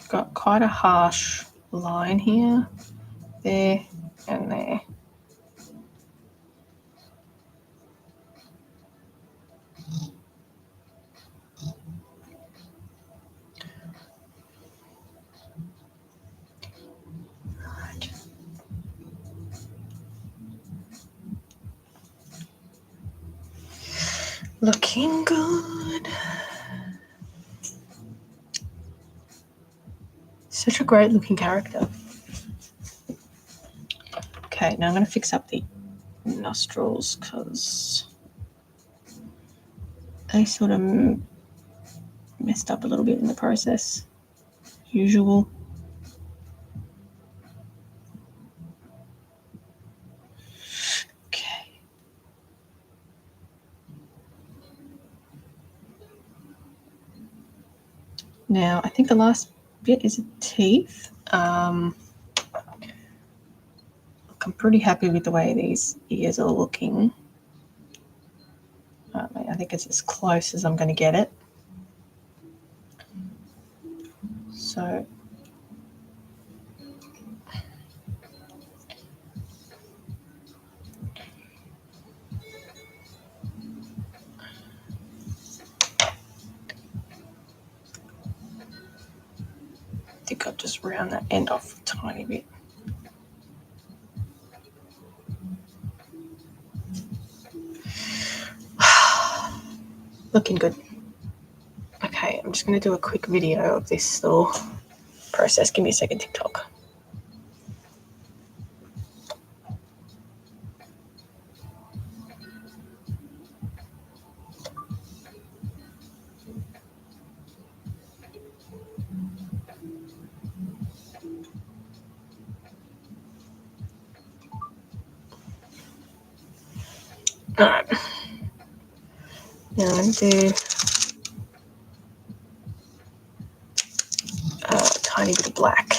Got quite a harsh line here, there, and there. Right. Looking good. Such a great looking character. Okay, now I'm going to fix up the nostrils because I sort of messed up a little bit in the process. Usual. Okay. Now I think the last bit is the teeth. I'm pretty happy with the way these ears are looking. I think it's as close as I'm going to get it. So I think I'll just round that end off a tiny bit. Looking good. Okay, I'm just going to do a quick video of this little process. Give me a second, TikTok. Alright. Now I'm going to do a tiny bit of black.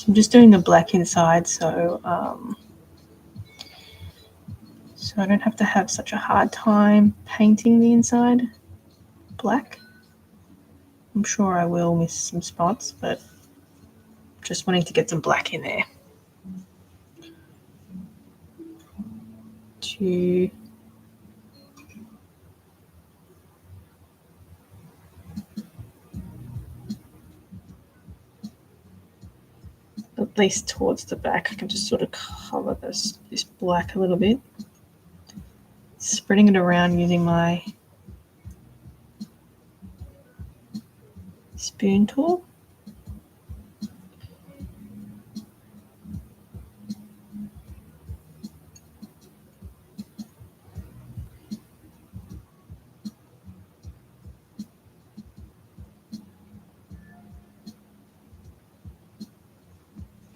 I'm just doing the black inside, so I don't have to have such a hard time painting the inside black. I'm sure I will miss some spots, but just wanting to get some black in there. To at least towards the back, I can just sort of cover this black a little bit. Spreading it around using my spoon tool.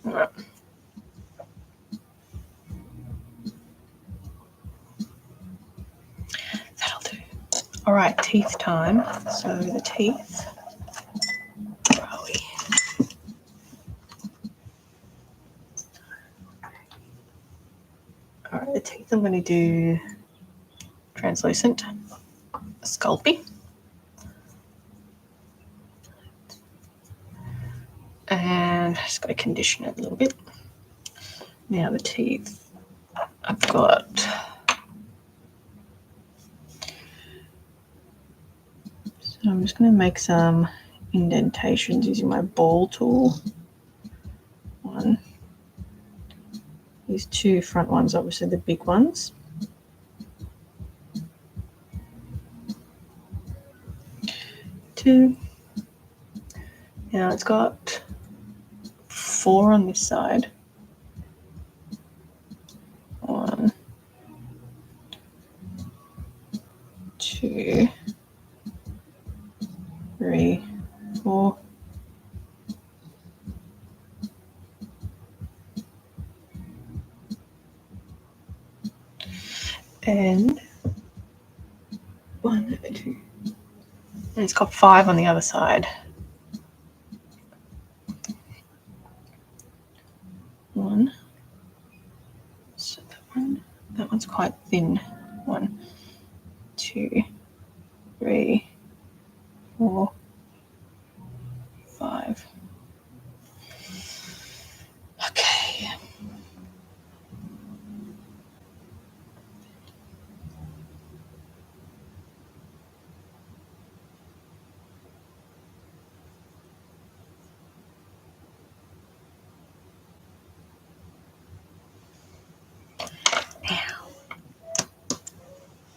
All right. That'll do. All right, teeth time. So the teeth. Where are we? All right, the teeth I'm going to do translucent, Sculpting. And just got to condition it a little bit. Now the teeth, I've got so I'm just going to make some indentations using my ball tool. One. These two front ones, obviously the big ones. Two. Now it's got 4 on this side. 1, 2, 3, 4. And 1, 2. And it's got 5 on the other side. 1. So that one's quite thin. 1, 2, 3, 4, 5. Okay.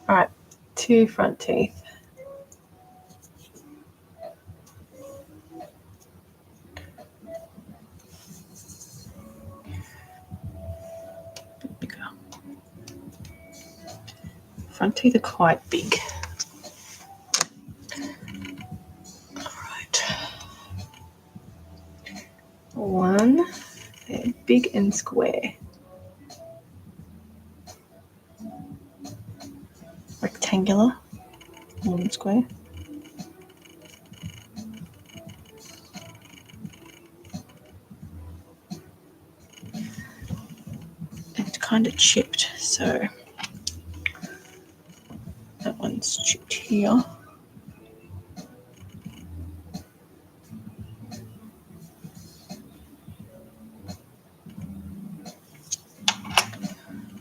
All right, 2 front teeth. Bigger. Front teeth are quite big. All right. 1, they're big and square. Rectangular, more than square. It's kind of chipped, so that one's chipped here.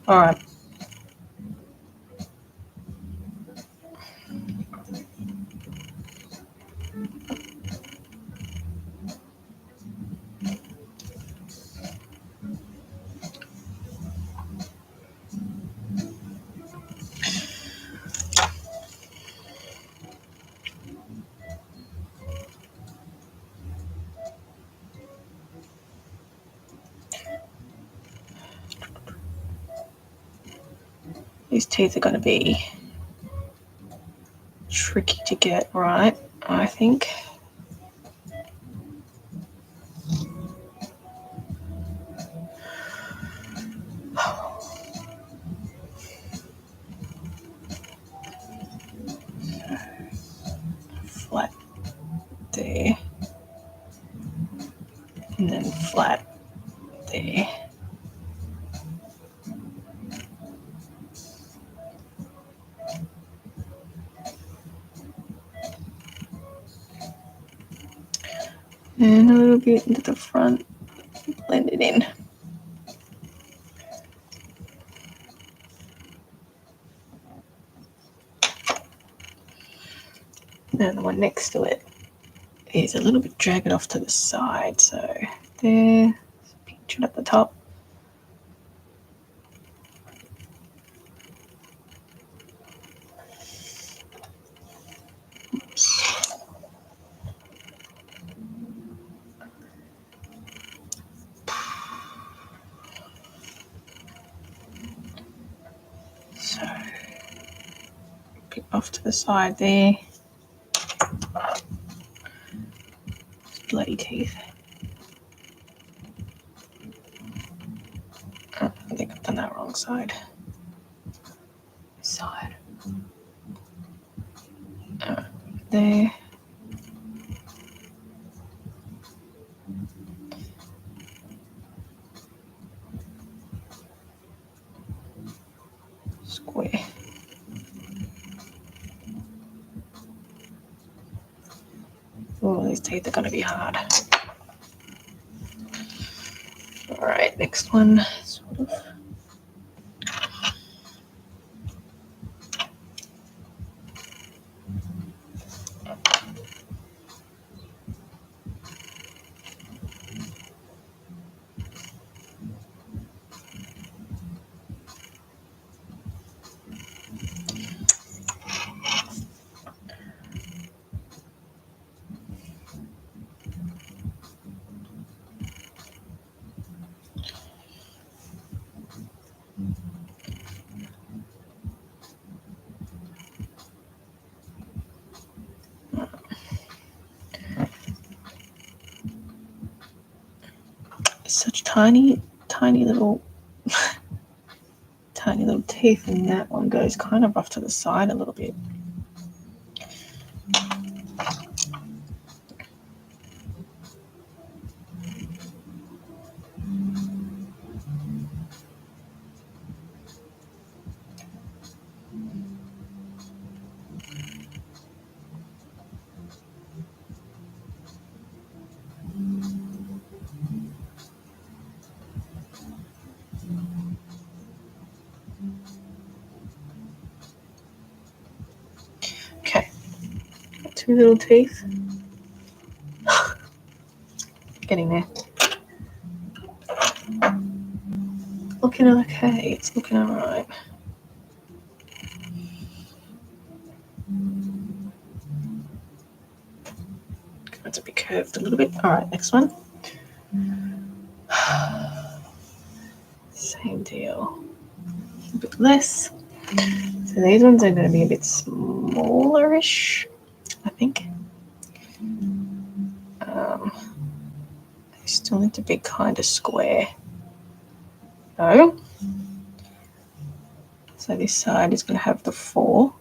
All right. These teeth are going to be tricky to get right, I think. Flat there, and then flat there. And a little bit into the front, blend it in. And the one next to it is a little bit jagged off to the side, so there, pinch it at the top. Oops. So, bit off to the side there. Bloody teeth. Oh, I think I've done that wrong side. This side. There. Square. Oh, these teeth are going to be hard. All right, next one. Sort of. Such tiny little tiny little teeth, and that one goes kind of off to the side a little bit. Okay, two little teeth. Getting there. Looking okay, it's looking alright. Going to be curved a little bit. Alright, next one. Same deal. A bit less. So these ones are going to be a bit smallerish, I think. They still need to be kind of square. No. So this side is going to have the 4.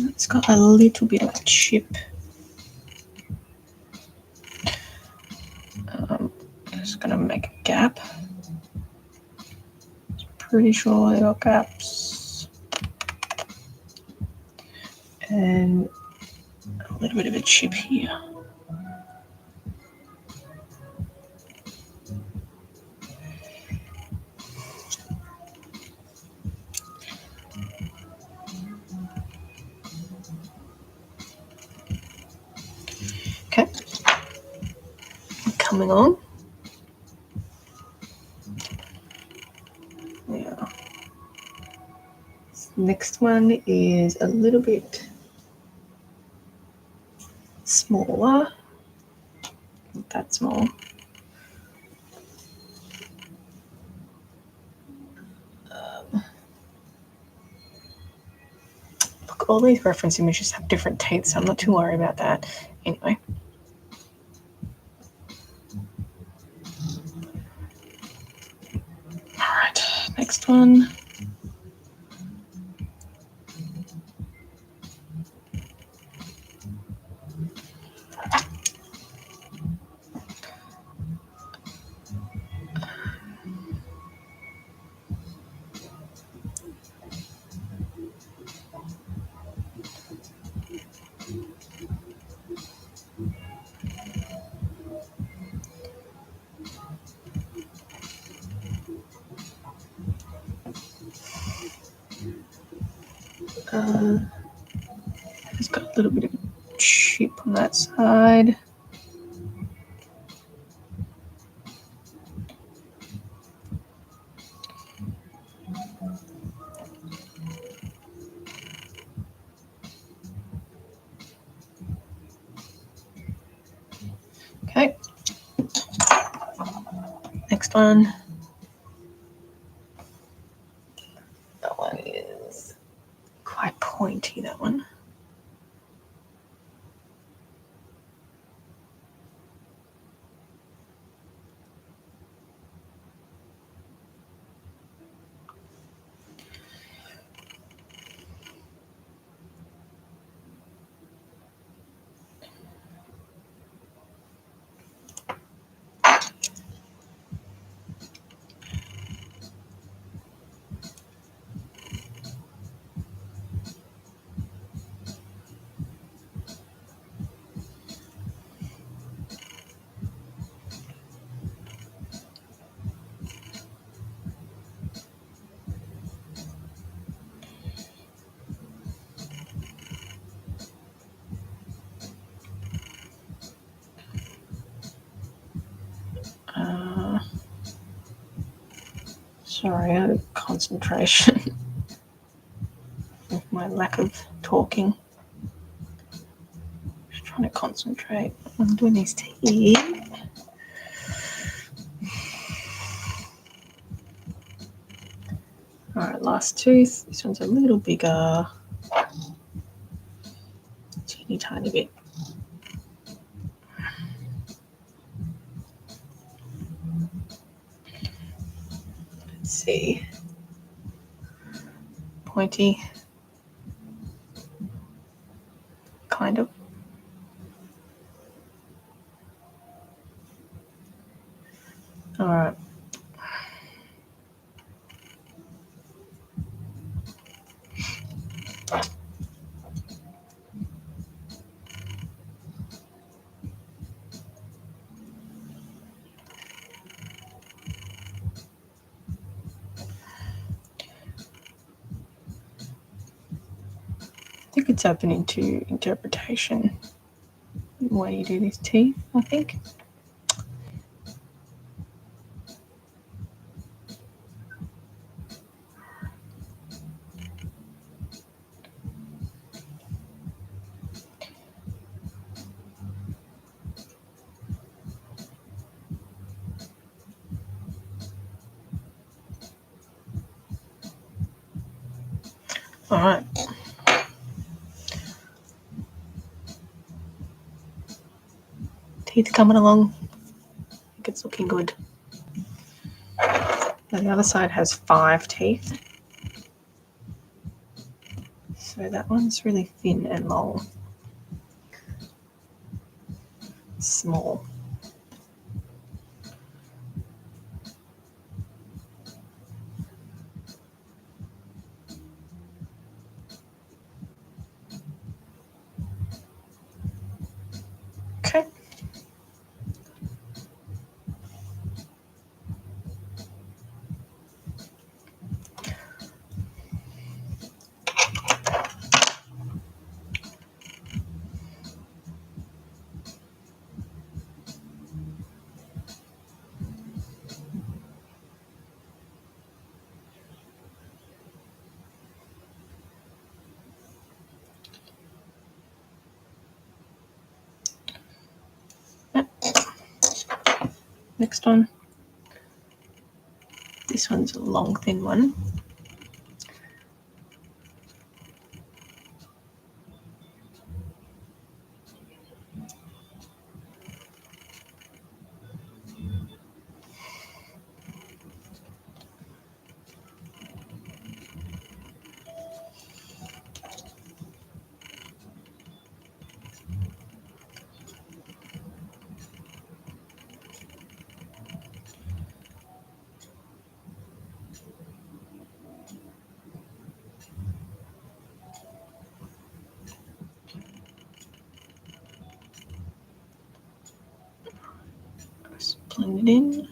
It's got a little bit of a chip. Just gonna make a gap. Pretty sure I got gaps. And a little bit of a chip here. coming along. Now, this next one is a little bit smaller, not that small. Look, all these reference images have different teeth, so I'm not too worried about that. Anyway. Alright, next one. It's got a little bit of chip on that side. Okay. Next one. That one is quite pointy, that one. Sorry, out of concentration with my lack of talking. Just trying to concentrate on doing these teeth. Alright, last tooth. This one's a little bigger. Teeny tiny bit. Let's see. Pointy. Kind of. Alright. I think it's open into interpretation the way you do these teeth, I think. Alright. Teeth coming along. I think it's looking good. Now the other side has 5 teeth. So that one's really thin and long. Small. Okay. next one. This one's a long, thin one. Just blend it in.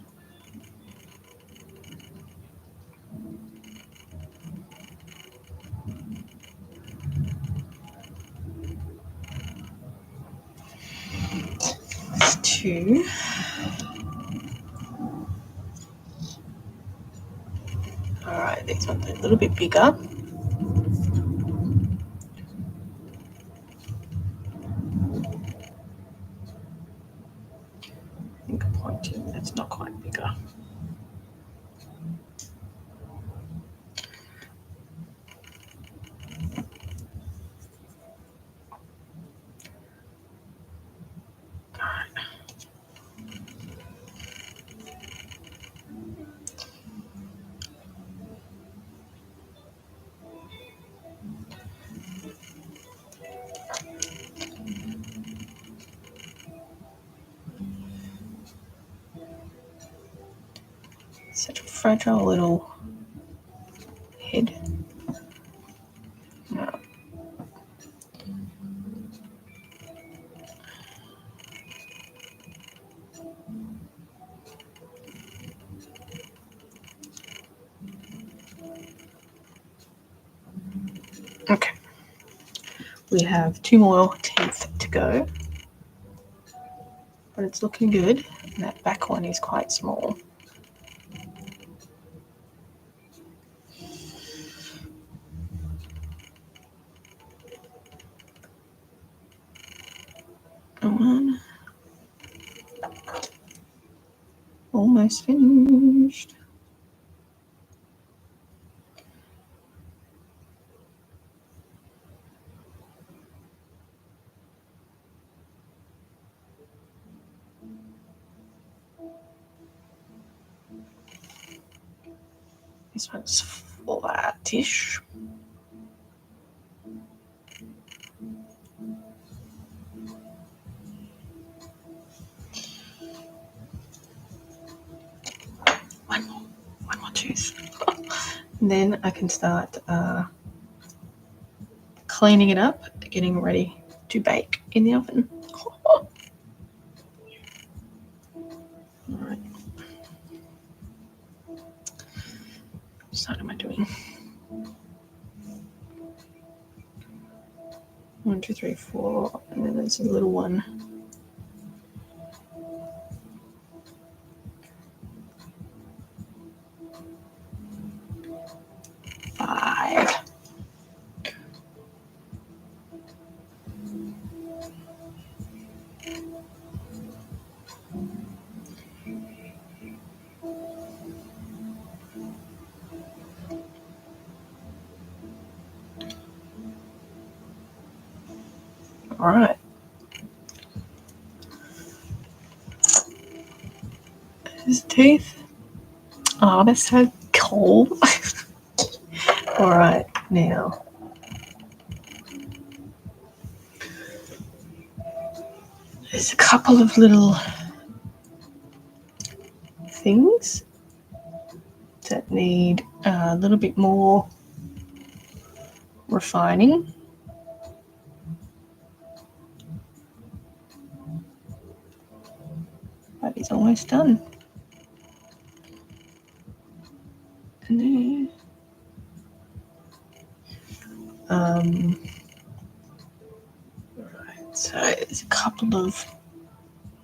There's two. Alright, these ones are a little bit bigger. I think I'm pointing, that's not quite bigger. Such a fragile little head. No. Okay. We have two more teeth to go, but it's looking good. And that back one is quite small. Come on. Almost finished. This one's flattish. One more tooth. And then I can start cleaning it up, getting ready to bake in the oven. Alright. What side am I doing? 1, 2, 3, 4, and then there's a little one. 5. All right. His teeth. Oh, they're so cool. All right, now. There's a couple of little things that need a little bit more refining. But it's almost done. And then, right, so there's a couple of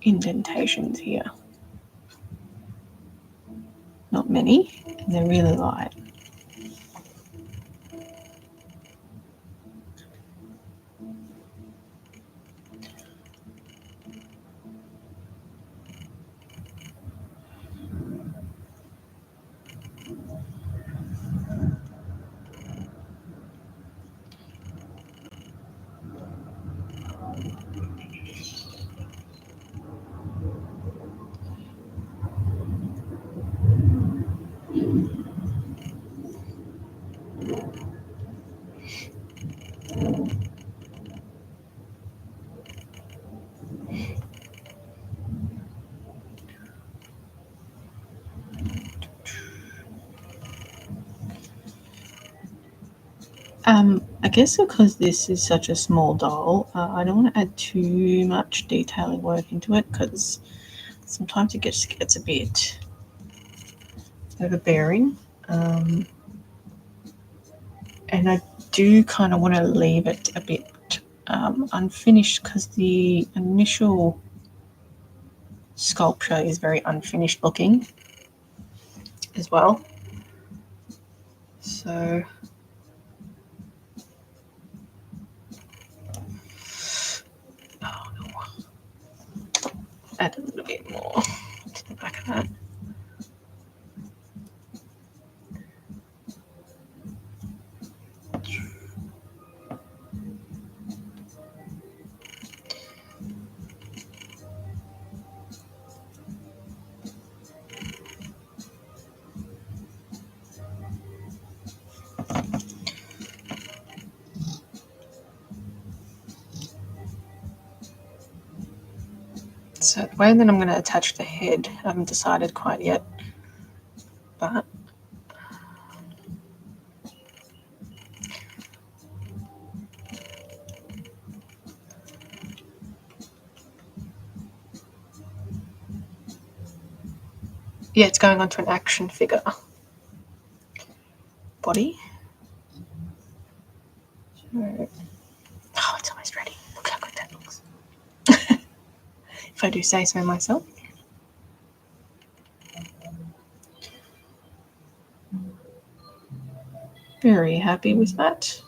indentations here. Not many, and they're really light. I guess because this is such a small doll, I don't want to add too much detailing work into it because sometimes it gets a bit overbearing. And I do kind of want to leave it a bit unfinished because the initial sculpture is very unfinished looking as well. So add a little bit more to the back of that. So the way that I'm going to attach the head, I haven't decided quite yet, but yeah, it's going onto an action figure body. So, oh, it's almost ready. Look how good that looks. If I do say so myself. Very happy with that.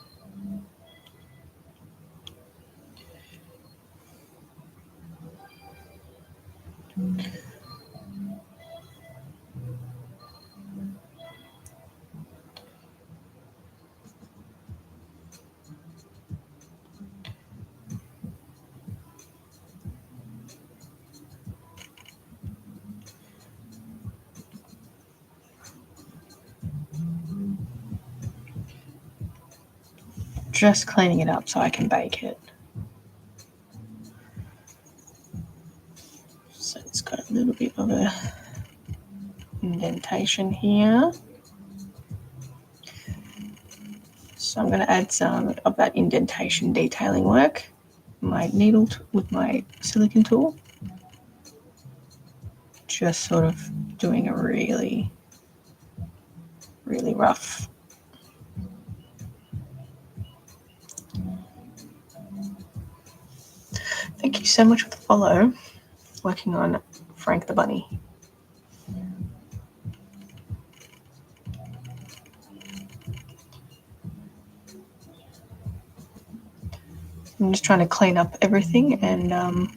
Just cleaning it up so I can bake it. So it's got a little bit of a indentation here. So I'm going to add some of that indentation detailing work. My needle with my silicone tool. Just sort of doing a really, really rough. Thank you so much for the follow. Working on Frank the Bunny. I'm just trying to clean up everything and on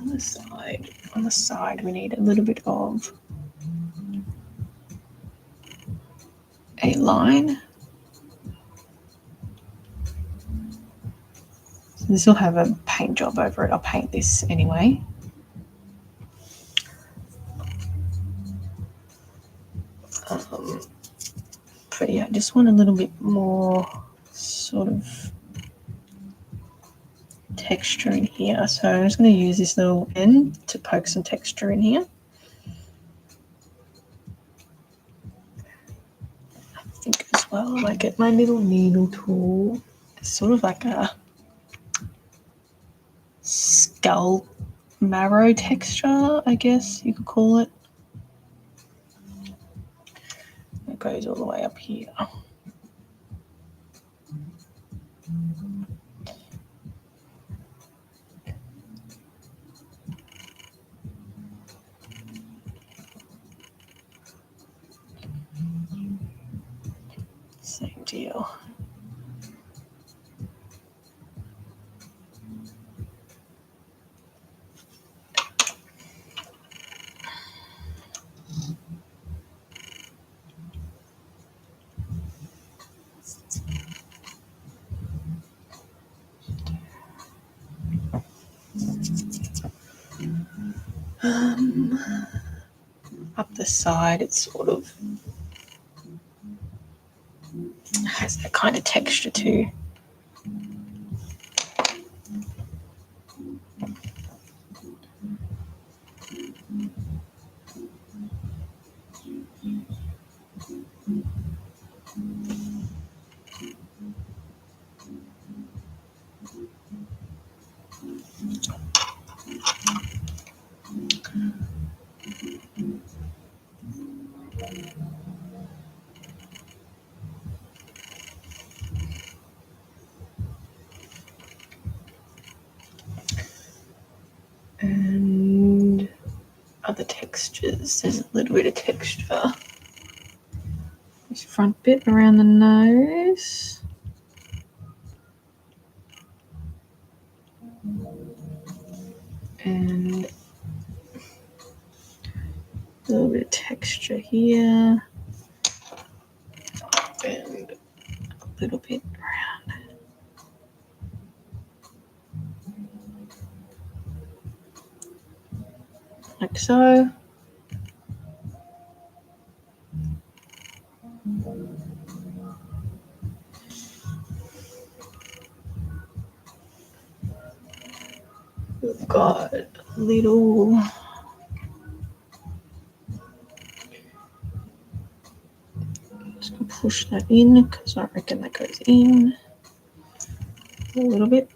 the side we need a little bit of a line. So this will have a paint job over it. I'll paint this anyway. But yeah, I just want a little bit more sort of texture in here. So I'm just going to use this little end to poke some texture in here. I think as well, I get my little needle tool. It's sort of like a skull marrow texture, I guess you could call it. It goes all the way up here. Same deal. Up the side, it sort of has that kind of texture too. other textures. There's a little bit of texture. This front bit around the nose. And a little bit of texture here. And a little bit around. Like so. We've got a little just gonna push that in because I reckon that goes in a little bit.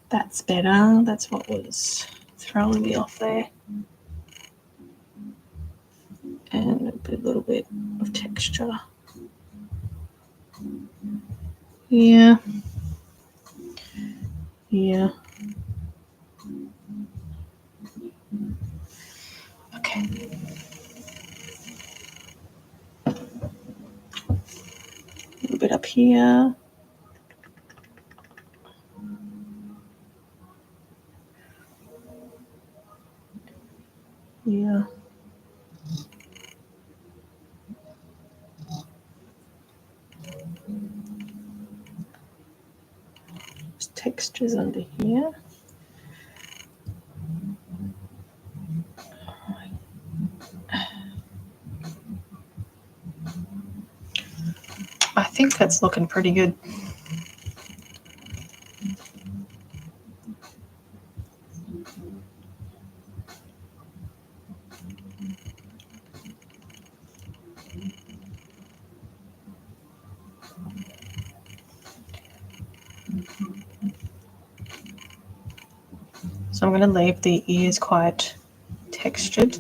That's better. That's what was throwing me off there. And a little bit of texture. Yeah. Yeah. Okay. A little bit up here. Yeah. There's textures under here. I think that's looking pretty good. So I'm going to leave the ears quite textured.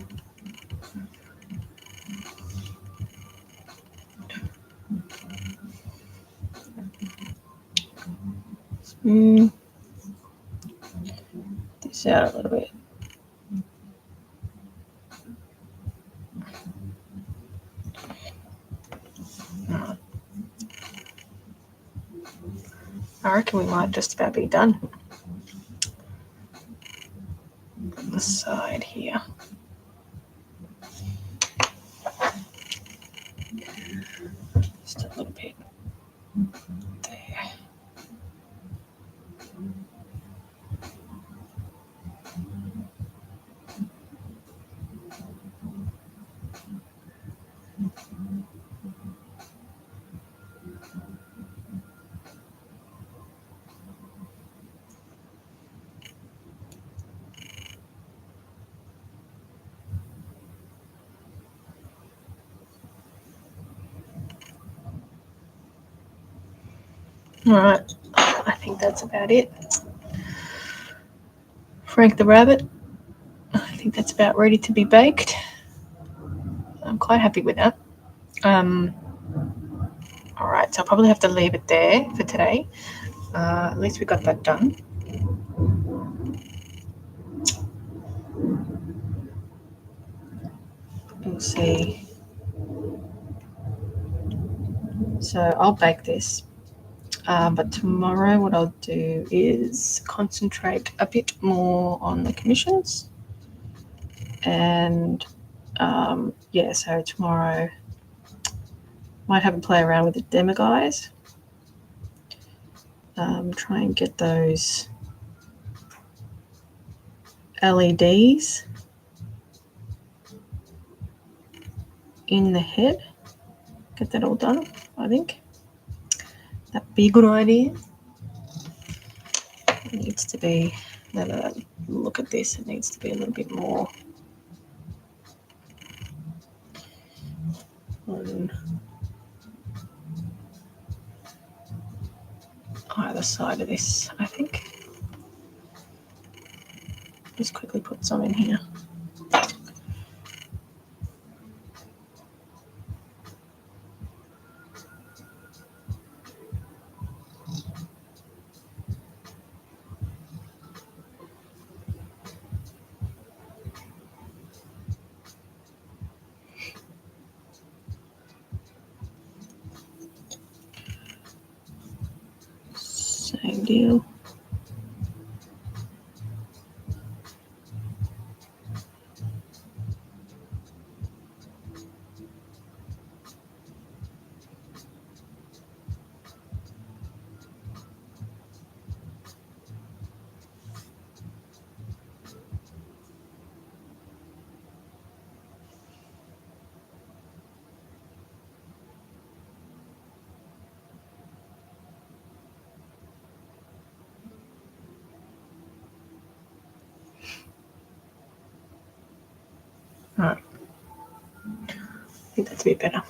Smooth this out a little bit. I reckon we might just about be done. On the side here. Just a little bit there. All right, I think that's about it. Frank the rabbit, I think that's about ready to be baked. I'm quite happy with that. All right, so I'll probably have to leave it there for today. At least we got that done. We'll see. So I'll bake this. But tomorrow what I'll do is concentrate a bit more on the commissions. And yeah, so tomorrow might have a play around with the demo guys. Try and get those LEDs in the head. Get that all done, I think. That'd be a good idea. It needs to be, now that I look at this, it needs to be a little bit more on either side of this, I think. Just quickly put some in here. same deal. All right. I think that's a bit better.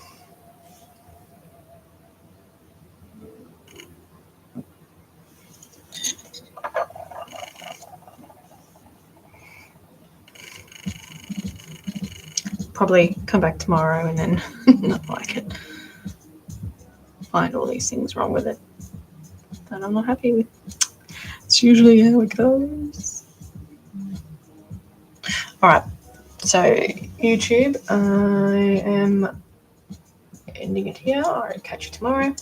Probably come back tomorrow and then not like it. Find all these things wrong with it that I'm not happy with. It's usually how it goes. All right. So YouTube, I am ending it here. I'll catch you tomorrow.